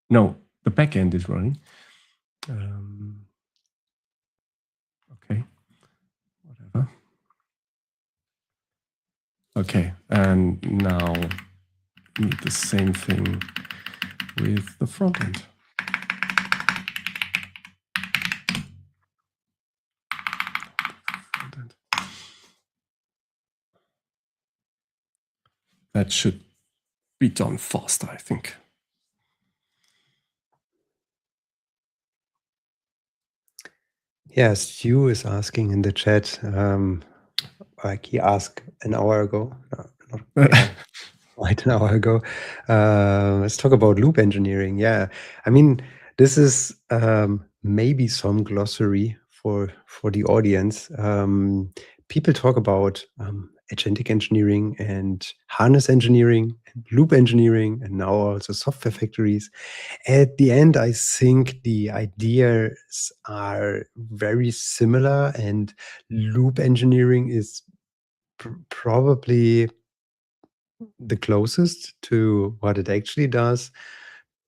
no, the back end is running. Okay, whatever. Okay, and now we need the same thing with the front end. That should be done faster, I think. Yeah, Stu is asking in the chat, like he asked an hour ago, quite an hour ago. Let's talk about loop engineering. Yeah, I mean, this is maybe some glossary for the audience. People talk about agentic engineering and harness engineering and loop engineering, and now also software factories. At the end, I think the ideas are very similar, and loop engineering is probably the closest to what it actually does,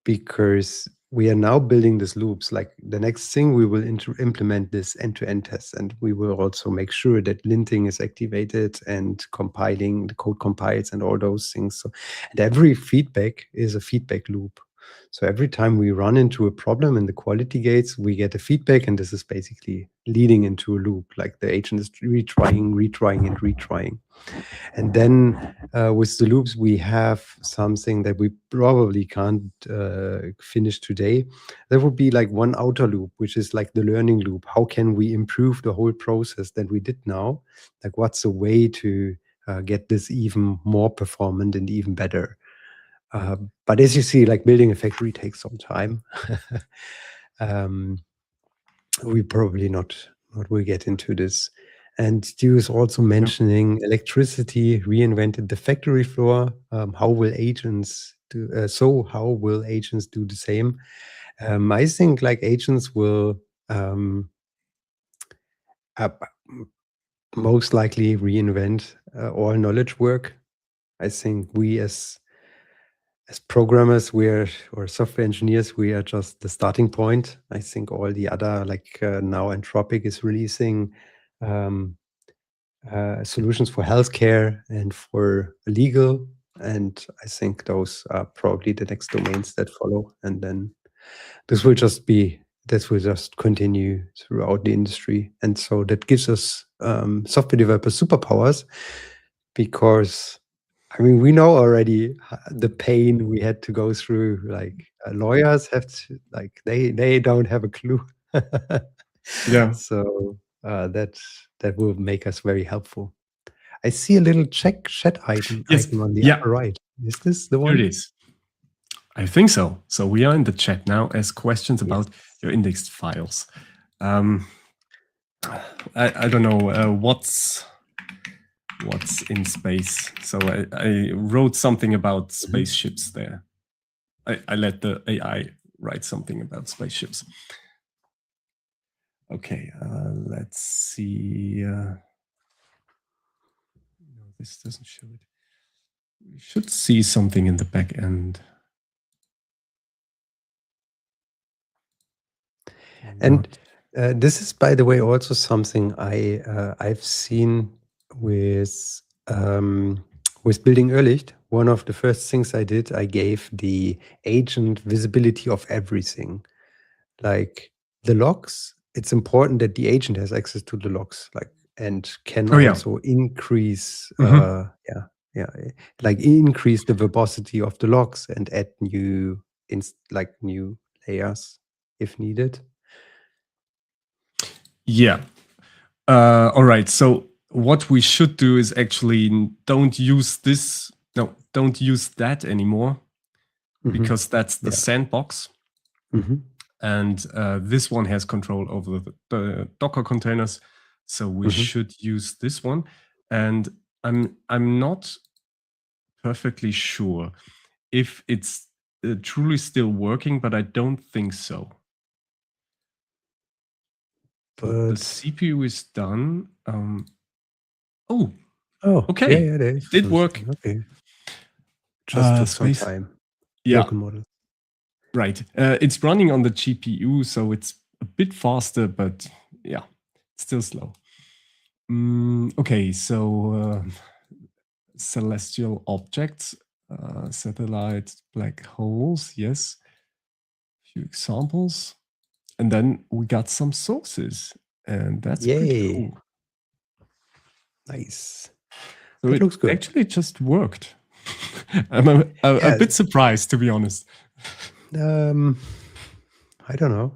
because we are now building these loops. Like the next thing, we will implement this end-to-end test, and we will also make sure that linting is activated and compiling, the code compiles and all those things. So, and every feedback is a feedback loop. So every time we run into a problem in the quality gates, we get a feedback, and this is basically leading into a loop. Like the agent is retrying, and retrying. And then with the loops, we have something that we probably can't finish today. There would be like one outer loop, which is like the learning loop. How can we improve the whole process that we did now? Like, what's the way to get this even more performant and even better? But as you see, like building a factory takes some time. We probably not will get into this. And Stu is also mentioning electricity reinvented the factory floor. How will agents do? How will agents do the same? I think like agents will most likely reinvent all knowledge work. I think we as programmers, or software engineers, we are just the starting point. I think all the other, like now Anthropic is releasing solutions for healthcare and for legal. And I think those are probably the next domains that follow. And then this will just continue throughout the industry. And so that gives us software developers superpowers, because I mean, we know already the pain we had to go through. Like lawyers have to, like they don't have a clue. Yeah. So that will make us very helpful. I see a little chat icon on the upper right. Is this the one? Here it is. I think so. So we are in the chat now as questions about your indexed files. I don't know what's in space. So I wrote something about spaceships there. I let the AI write something about spaceships. Okay, let's see. No, this doesn't show it. We should see something in the back end. And this is, by the way, also something I've seen with building Ehrlicht. One of the first things I did, I gave the agent visibility of everything. Like the logs, it's important that the agent has access to the logs, like, and can also increase, like increase the verbosity of the logs and add new layers if needed. Yeah. All right. So what we should do is actually don't use this. No, don't use that anymore, because that's the sandbox. And this one has control over the Docker containers. So we should use this one. And I'm not perfectly sure if it's truly still working, but I don't think so. But the CPU is done. Okay. Yeah, it did work. Okay. Just took some time. Yeah. Local model. Right. It's running on the GPU, so it's a bit faster, but yeah, it's still slow. Okay, so celestial objects, satellite, black holes, yes. A few examples. And then we got some sources, and that's pretty cool. Nice. So it looks good. Actually just worked. I'm a bit surprised, to be honest. I don't know.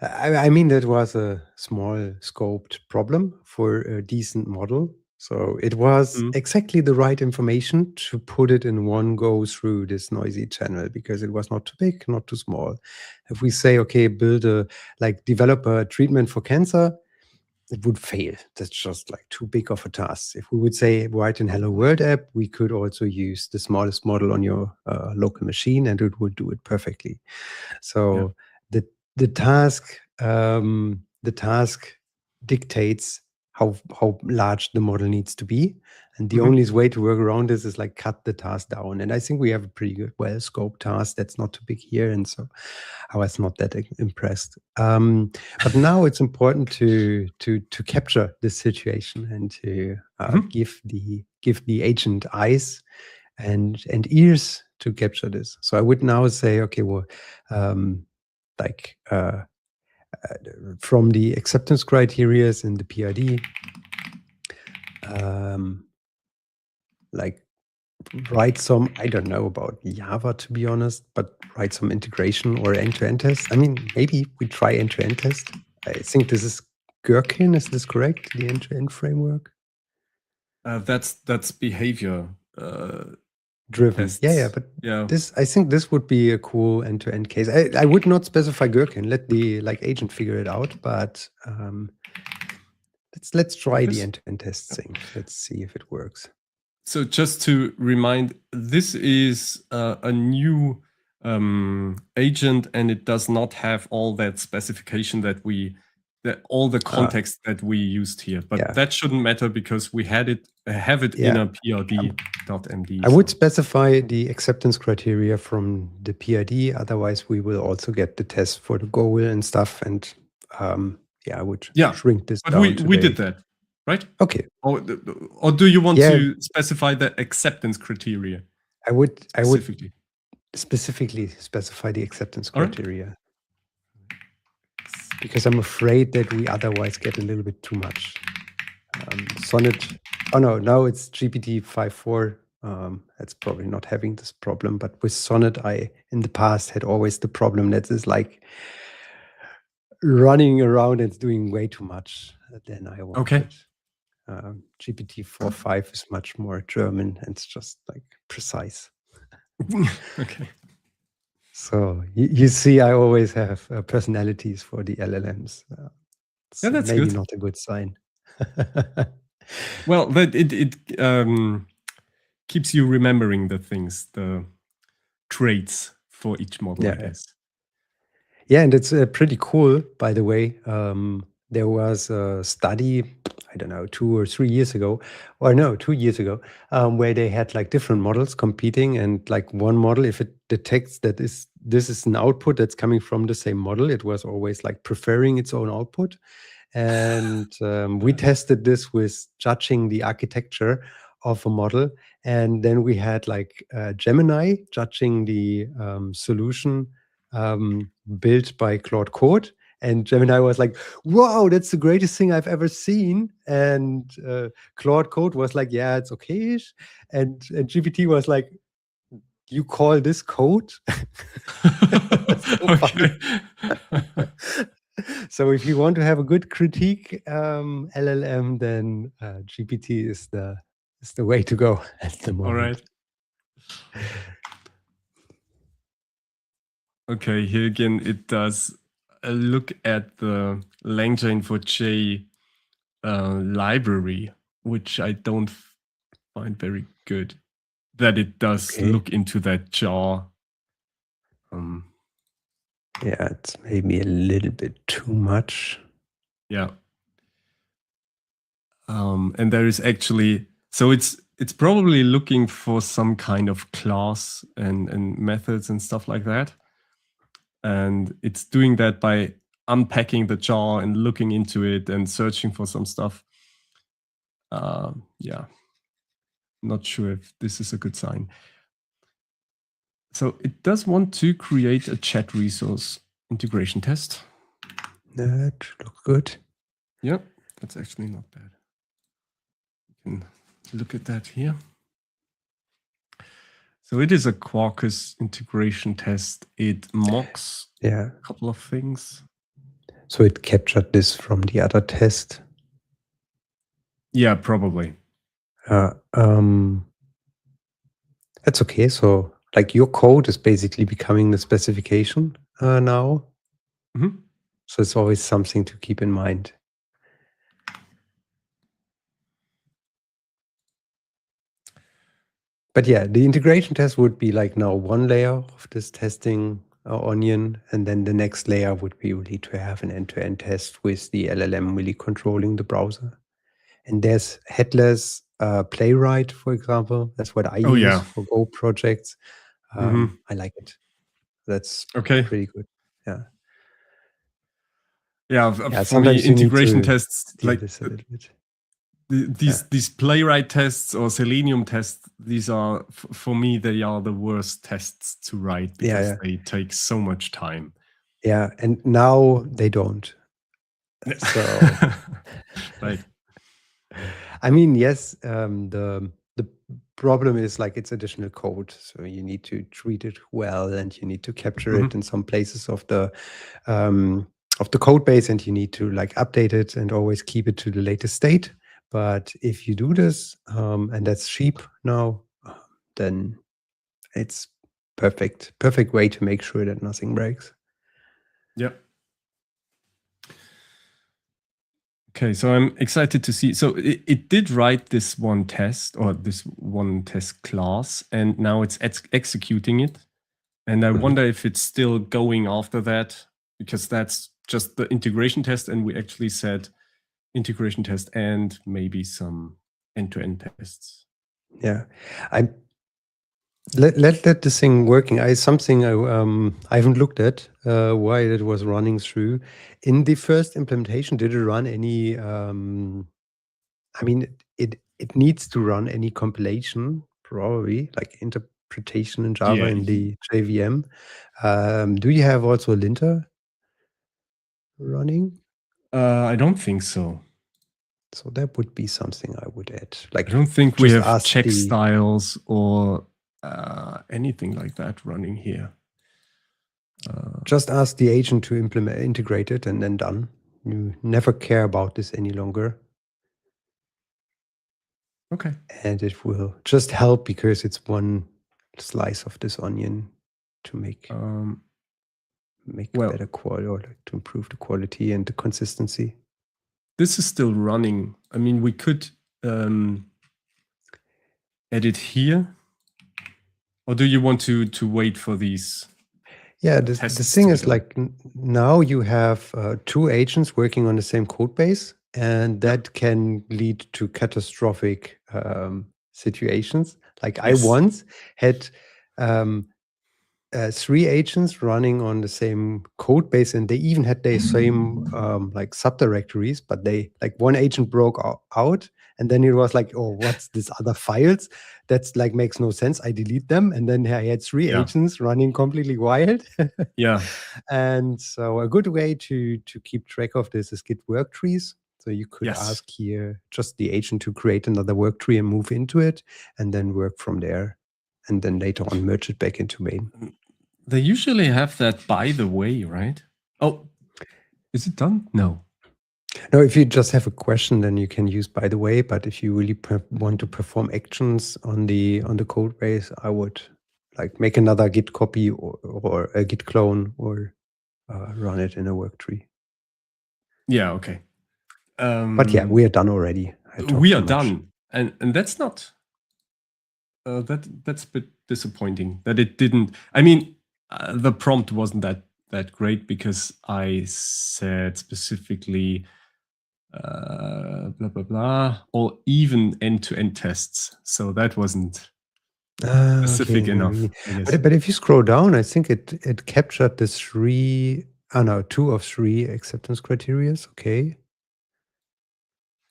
I mean, that was a small scoped problem for a decent model. So it was exactly the right information to put it in one go through this noisy channel, because it was not too big, not too small. If we say, okay, develop a treatment for cancer, it would fail. That's just like too big of a task. If we would say, write an Hello World app, we could also use the smallest model on your local machine, and it would do it perfectly. So the task dictates how large the model needs to be, and the only way to work around this is like cut the task down. And I think we have a pretty good, well-scoped task that's not too big here, and so I was not that impressed. But now it's important to capture this situation and to give the agent eyes and ears to capture this. So I would now say, okay, well, from the acceptance criteria in the PID, write some, I don't know about Java, to be honest, but write some integration or end-to-end test. I mean, maybe we try end-to-end test. I think this is Gherkin, is this correct? The end-to-end framework? That's behavior driven. tests. Yeah, but Yeah. I think this would be a cool end-to-end case. I would not specify Gherkin. Let the agent figure it out, but let's try the end-to-end test thing. Let's see if it works. So just to remind, this is a new agent, and it does not have all that specification that all the context that we used here. But that shouldn't matter because we have it in a PRD.md. I would specify the acceptance criteria from the PRD. Otherwise, we will also get the test for the goal and stuff. And I would shrink this down. But we did that, right? Okay. Or do you want to specify the acceptance criteria? I would specifically specify the acceptance criteria. Because I'm afraid that we otherwise get a little bit too much. Sonnet, now it's GPT 5.4. That's probably not having this problem, but with Sonnet, I in the past had always the problem that is like running around and doing way too much than I wanted. Okay. GPT 4.5 is much more German and it's just like precise. Okay. So you see, I always have personalities for the LLMs. That's maybe good. not a good sign. Well, that it keeps you remembering the things, the traits for each model, I guess. Yeah, and it's pretty cool, by the way. There was a study, I don't know, 2 or 3 years ago, or no, 2 years ago, where they had like different models competing, and like one model, if it detects that this is an output that's coming from the same model, it was always like preferring its own output. And we tested this with judging the architecture of a model, and then we had like Gemini judging the solution built by Claude Code. And Gemini was like, wow, that's the greatest thing I've ever seen. And Claude Code was like, yeah, it's okay-ish. And GPT was like, you call this code? Okay. So if you want to have a good critique LLM, then GPT is the way to go at the moment. All right. Okay, here again, it does a look at the LangChain4j library, which I don't find very good. That it does look into that jar. Yeah, it's maybe a little bit too much. Yeah. And there is actually, so it's probably looking for some kind of class and methods and stuff like that. And it's doing that by unpacking the jar and looking into it and searching for some stuff. Yeah, not sure if this is a good sign. So it does want to create a chat resource integration test. That looks good. Yeah, that's actually not bad. You can look at that here. So it is a Quarkus integration test. It mocks a couple of things. So it captured this from the other test? Yeah, probably. That's okay. So like your code is basically becoming the specification now. Mm-hmm. So it's always something to keep in mind. But yeah, the integration test would be like now one layer of this testing onion, and then the next layer would be really to have an end-to-end test with the LLM really controlling the browser. And there's headless Playwright, for example. That's what I use for Go projects. I like it. That's pretty good. Yeah. Yeah, for me, integration tests like this a little bit. These Playwright tests or Selenium tests, these are, for me, they are the worst tests to write because they take so much time. Yeah, and now they don't. So, right. I mean, yes, the problem is like it's additional code. So you need to treat it well, and you need to capture it in some places of the code base, and you need to like update it and always keep it to the latest state. But if you do this, and that's cheap now, then It's perfect way to make sure that nothing breaks. Yeah. Okay, so I'm excited to see. So it did write this one test or this one test class, and now it's executing it. And I wonder if it's still going after that, because that's just the integration test, and we actually said integration test and maybe some end-to-end tests. Yeah, let this thing working. I haven't looked at why it was running through. In the first implementation, did it run any? I mean, it needs to run any compilation, probably like interpretation in Java in the JVM. Do you have also a linter running? I don't think so. So that would be something I would add. Like, I don't think we just have ask check the- styles or anything like that running here. Just ask the agent to integrate it, and then done. You never care about this any longer. Okay. And it will just help because it's one slice of this onion to make better quality, or like to improve the quality and the consistency. This is still running. I mean, we could edit here, or do you want to wait for these? Yeah, the thing is, like, now you have 2 agents working on the same code base, and that can lead to catastrophic situations. Like, Yes. I once had 3 agents running on the same code base, and they even had the same like subdirectories, but they, like, one agent broke out, and then it was like, oh, what's this other files? That's like makes no sense. I delete them, and then I had 3 agents running completely wild. Yeah. And so a good way to keep track of this is Git Worktrees. So you could ask here just the agent to create another work tree and move into it, and then work from there, and then later on merge it back into main. They usually have that by the way, right? Oh, is it done? No. No, if you just have a question, then you can use by the way. But if you really want to perform actions on the code base, I would like make another Git copy or a Git clone, or run it in a work tree. Yeah. Okay. But yeah, we are done already. We are done, and that's not. That's a bit disappointing that it didn't. I mean, the prompt wasn't that great, because I said specifically blah blah blah, or even end-to-end tests. So that wasn't specific enough, I guess. But if you scroll down, I think it captured the 2 of 3 acceptance criteria. Okay.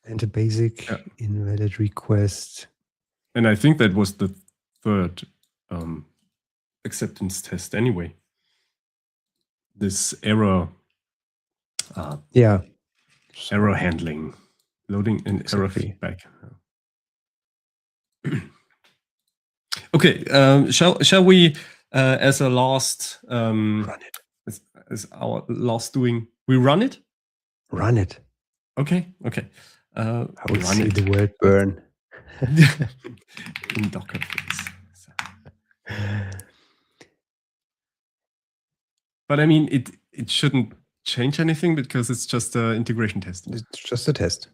And a basic invalid request. And I think that was the 3rd acceptance test anyway. This error. Error handling, loading and error feedback. Okay, shall we, as a last, run it. As our last doing, we run it? Run it. Okay. I will see the world burn. In Docker, please. So. But I mean, it shouldn't change anything, because it's just an integration test. It's just a test.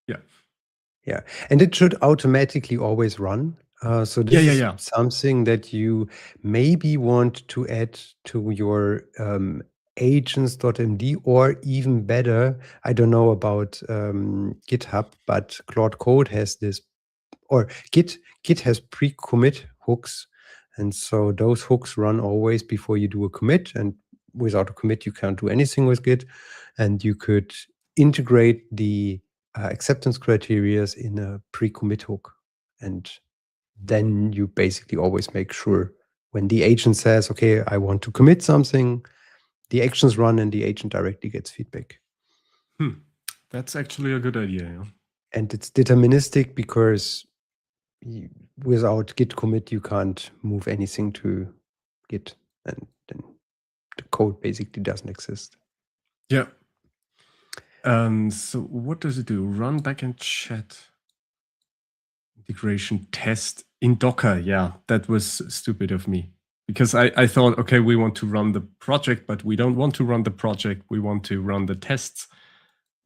Yeah. And it should automatically always run. So this is something that you maybe want to add to your agents.md, or even better, I don't know about GitHub, but Claude Code has this, or Git has pre-commit hooks. And so those hooks run always before you do a commit, and without a commit, you can't do anything with Git. And you could integrate the acceptance criteria in a pre-commit hook. And then you basically always make sure when the agent says, okay, I want to commit something, the actions run and the agent directly gets feedback. That's actually a good idea. Yeah. And it's deterministic, because without git commit, you can't move anything to Git, and then the code basically doesn't exist. Yeah. So what does it do? Run backend chat. integration test in Docker. Yeah, that was stupid of me. Because I thought, okay, we want to run the project, but we don't want to run the project. We want to run the tests.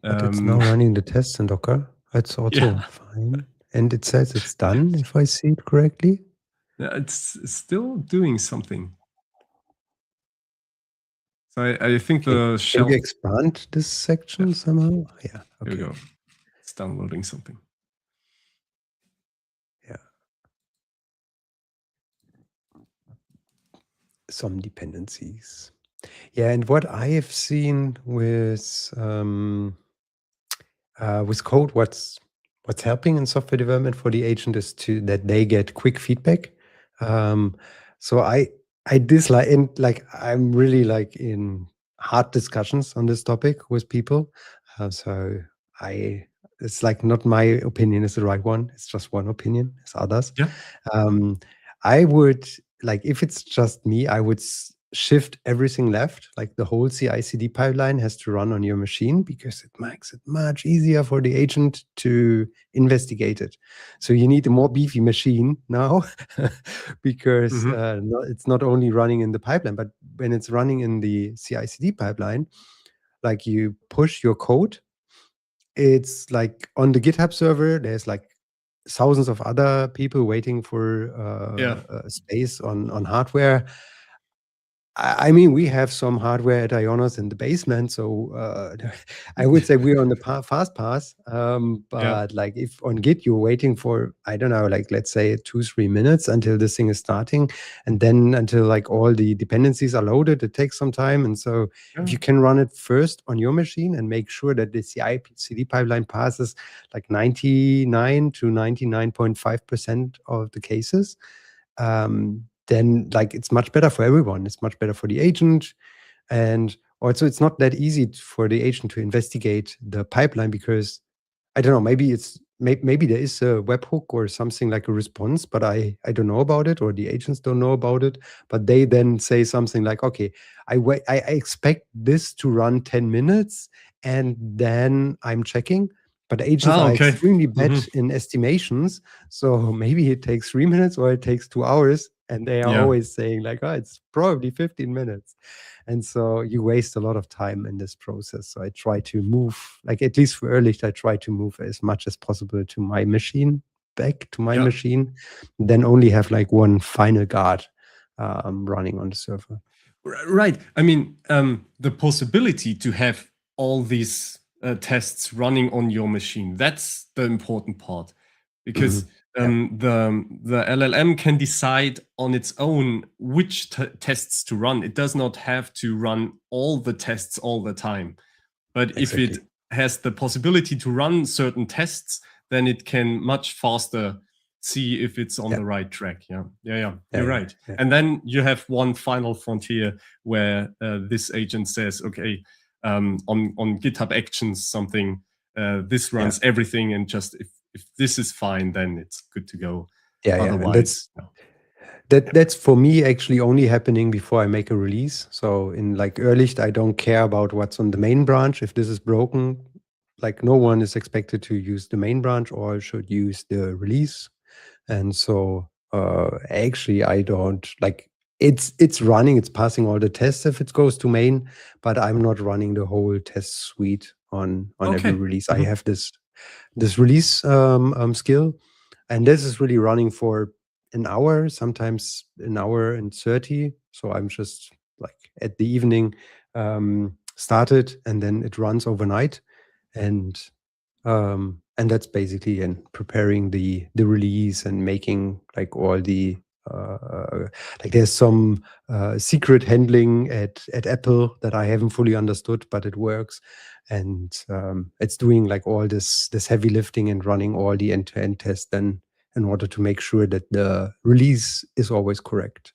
But it's now running the tests in Docker. It's also fine. And it says it's done, if I see it correctly. Yeah, it's still doing something. So I think the shell... Can you expand this section somehow? Yeah, okay. Here we go. It's downloading something. Yeah. Some dependencies. Yeah, and what I have seen with code, what's helping in software development for the agent is that they get quick feedback. So I dislike, and like I'm really like in hard discussions on this topic with people. So it's like not my opinion is the right one. It's just one opinion. It's others. Yeah. I would like, if it's just me, I would shift everything left. Like the whole CI/CD pipeline has to run on your machine because it makes it much easier for the agent to investigate it. So you need a more beefy machine now because it's not only running in the pipeline, but when it's running in the CI/CD pipeline, like you push your code, it's like on the GitHub server, there's like thousands of other people waiting for space on hardware. I mean, we have some hardware at Ionos in the basement, so I would say we're on the fast pass. But like, if on Git you're waiting for, I don't know, like let's say 2-3 minutes until this thing is starting, and then until like all the dependencies are loaded, it takes some time. And so if you can run it first on your machine and make sure that the CI/CD pipeline passes like 99 to 99.5% of the cases, then like it's much better for everyone. It's much better for the agent. And also it's not that easy for the agent to investigate the pipeline because I don't know, maybe there is a webhook or something like a response, but I don't know about it, or the agents don't know about it. But they then say something like, okay, I expect this to run 10 minutes and then I'm checking. But agents are extremely bad in estimations. So maybe it takes 3 minutes or it takes 2 hours. And they are always saying like, oh, it's probably 15 minutes. And so you waste a lot of time in this process. So I try to move, like at least for Ehrlicht, I try to move as much as possible to my machine, back to my machine, then only have like one final guard running on the server. Right. I mean, the possibility to have all these tests running on your machine, that's the important part. Because the LLM can decide on its own which tests to run. It does not have to run all the tests all the time. But if it has the possibility to run certain tests, then it can much faster see if it's on the right track. You're right. And then you have one final frontier where this agent says, okay, on GitHub Actions, something, this runs everything, and just if this is fine, then it's good to go. Otherwise, that's for me actually only happening before I make a release. So in like Ehrlicht, I don't care about what's on the main branch. If this is broken, like no one is expected to use the main branch or should use the release. And so actually I don't like it's running, it's passing all the tests if it goes to main, but I'm not running the whole test suite on every release. I have this release skill, and this is really running for an hour, sometimes an hour and 30. So I'm just like at the evening started, and then it runs overnight, and that's basically preparing the release and making like all the like there's some secret handling at Apple that I haven't fully understood, but it works. And it's doing like all this heavy lifting and running all the end-to-end tests then in order to make sure that the release is always correct.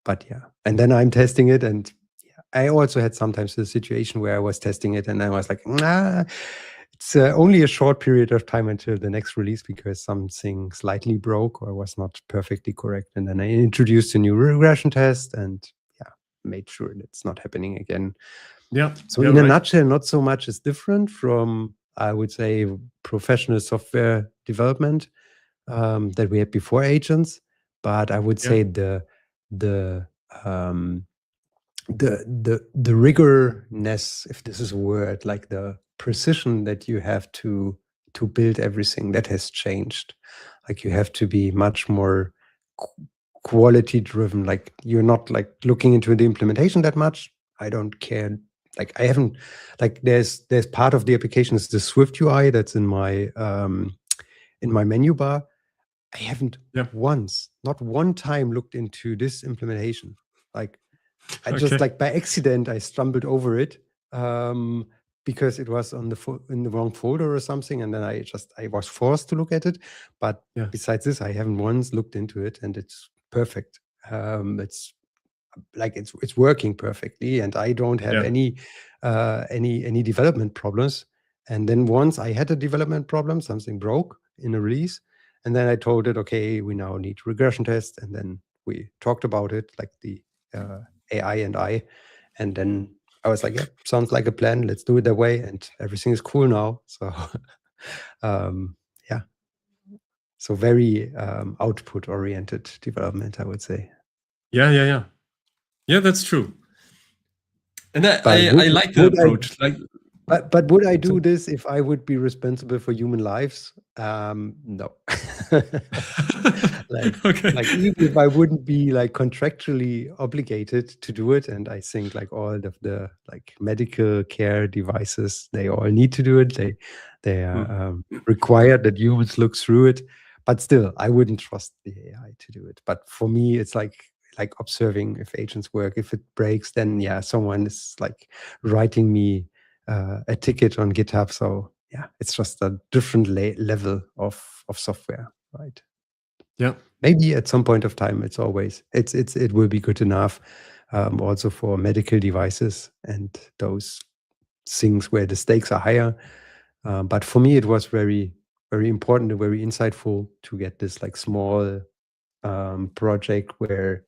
But and then I'm testing it, and I also had sometimes the situation where I was testing it and I was like, nah, it's only a short period of time until the next release because something slightly broke or was not perfectly correct. And then I introduced a new regression test and made sure it's not happening again. So in a nutshell, not so much is different from, I would say, professional software development. that we had before agents, but I would say the rigorness, if this is a word, like the precision that you have to build everything, that has changed. Like you have to be much more quality driven. Like you're not like looking into the implementation that much. I don't care. Like I haven't, like there's part of the application is the Swift UI that's in my menu bar. I haven't once, not one time, looked into this implementation. Like I just like by accident I stumbled over it because it was on in the wrong folder or something, and then I was forced to look at it. But besides this, I haven't once looked into it, and it's perfect. It's like it's working perfectly, and I don't have any development problems. And then once I had a development problem, something broke in a release, and then I told it, okay, we now need regression test, and then we talked about it, like the AI and I, and then I was like, yeah, sounds like a plan. Let's do it that way, and everything is cool now. So, yeah. So very output-oriented development, I would say. Yeah, that's true. And I like the approach. But would I do this if I would be responsible for human lives? No. Like even if I wouldn't be like contractually obligated to do it, and I think like all of the like medical care devices, they all need to do it. They are required that humans look through it. But still, I wouldn't trust the AI to do it. But for me, it's like observing if agents work. If it breaks, then yeah, someone is like writing me a ticket on GitHub. So yeah, it's just a different level of software, right? Yeah. Maybe at some point of time, it will be good enough also for medical devices and those things where the stakes are higher. But for me, it was very, very important and very insightful to get this like small project where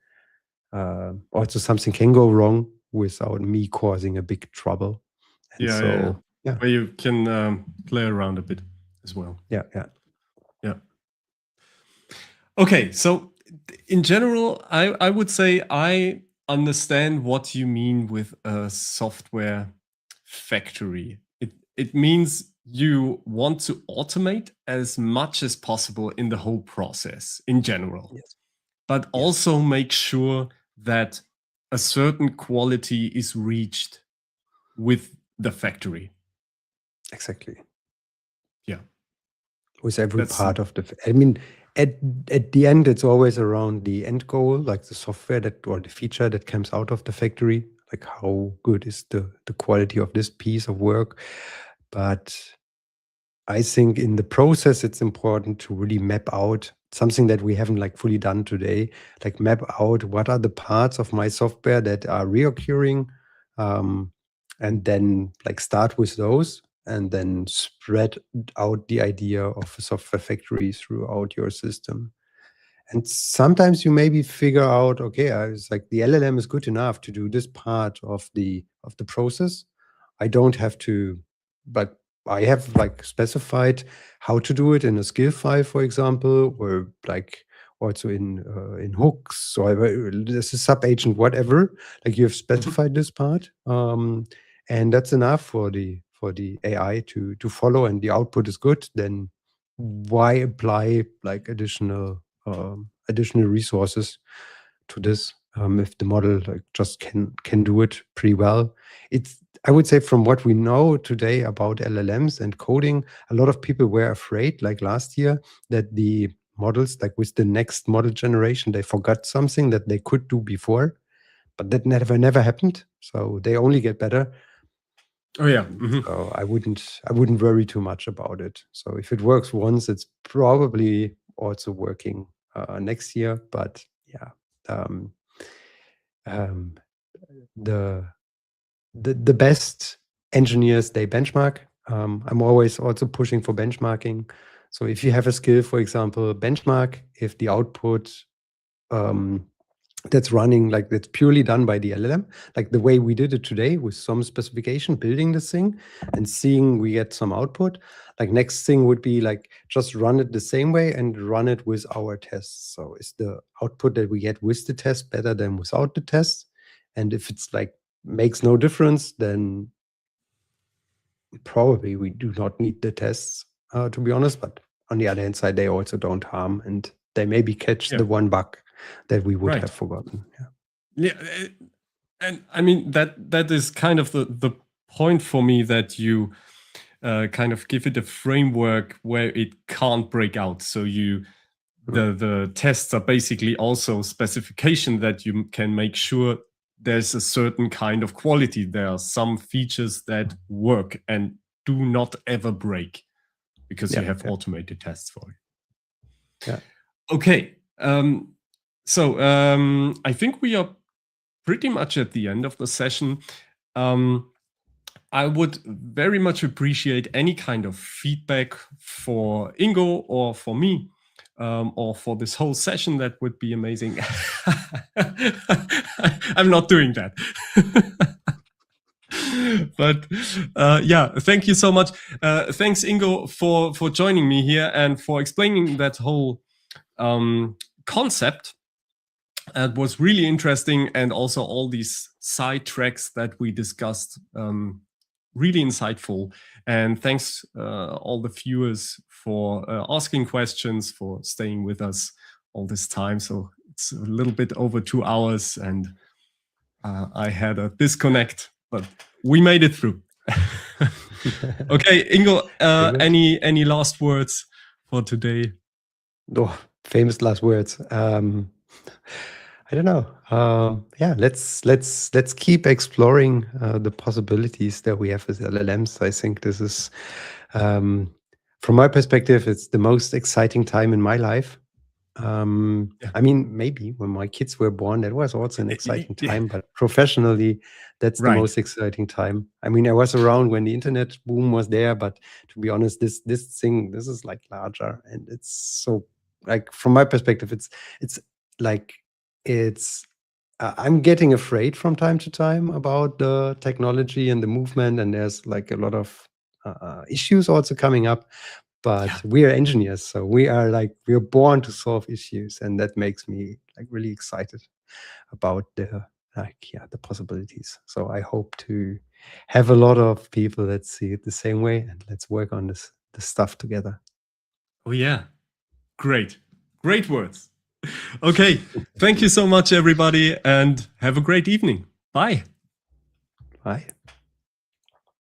also something can go wrong without me causing a big trouble. And where you can play around a bit as well. Yeah. Okay, so in general, I would say I understand what you mean with a software factory. It means you want to automate as much as possible in the whole process in general, but also make sure that a certain quality is reached with the factory. Exactly. Yeah. With every part of I mean, at the end, it's always around the end goal, like the software or the feature that comes out of the factory. Like how good is the quality of this piece of work? But I think in the process, it's important to really map out something that we haven't like fully done today, like map out what are the parts of my software that are reoccurring, and then like start with those and then spread out the idea of a software factory throughout your system. And sometimes you maybe figure out, okay, it's like the LLM is good enough to do this part of the process. I don't have to, but I have like specified how to do it in a skill file, for example, or like also in hooks. So this is sub agent, whatever. Like you have specified this part, and that's enough for the AI to follow, and the output is good. Then why apply like additional resources to this if the model like just can do it pretty well? I would say from what we know today about LLMs and coding, a lot of people were afraid, like last year, that the models, like with the next model generation, they forgot something that they could do before, but that never happened. So they only get better. Oh yeah. So I wouldn't worry too much about it. So if it works once, it's probably also working next year. But yeah, the best engineers, they benchmark. I'm always also pushing for benchmarking. So if you have a skill, for example, benchmark if the output that's running, like that's purely done by the LLM, like the way we did it today with some specification, building this thing and seeing we get some output. Like next thing would be like just run it the same way and run it with our tests. So is the output that we get with the test better than without the test? And if it's like makes no difference, then probably we do not need the tests, to be honest. But on the other hand side, they also don't harm, and they maybe catch the one bug that we would have forgotten. Yeah, and I mean that is kind of the point for me, that you kind of give it a framework where it can't break out. So the tests are basically also specification that you can make sure there's a certain kind of quality. There are some features that work and do not ever break because you have automated tests for it. Yeah. Okay. So I think we are pretty much at the end of the session. I would very much appreciate any kind of feedback for Ingo or for me, or for this whole session. That would be amazing. I'm not doing that. But yeah, thank you so much. Thanks, Ingo, for joining me here and for explaining that whole concept. It was really interesting, and also all these side tracks that we discussed, really insightful. And thanks all the viewers for asking questions, for staying with us all this time. So it's a little bit over 2 hours, and I had a disconnect, but we made it through. Okay, Ingo, any last words for today? Oh, famous last words. I don't know. Yeah, let's keep exploring the possibilities that we have with LLMs. I think this is, from my perspective, it's the most exciting time in my life. I mean, maybe when my kids were born, that was also an exciting time, but professionally, that's the most exciting time. I mean, I was around when the internet boom was there, but to be honest, this is like larger, and it's so, like, from my perspective, it's like, I'm getting afraid from time to time about the technology and the movement, and there's like a lot of issues also coming up. But we are engineers, so we're born to solve issues, and that makes me like really excited about the possibilities. So I hope to have a lot of people that see it the same way, and let's work on this stuff together. Oh yeah, great words. Okay, thank you so much, everybody, and have a great evening. Bye. Bye.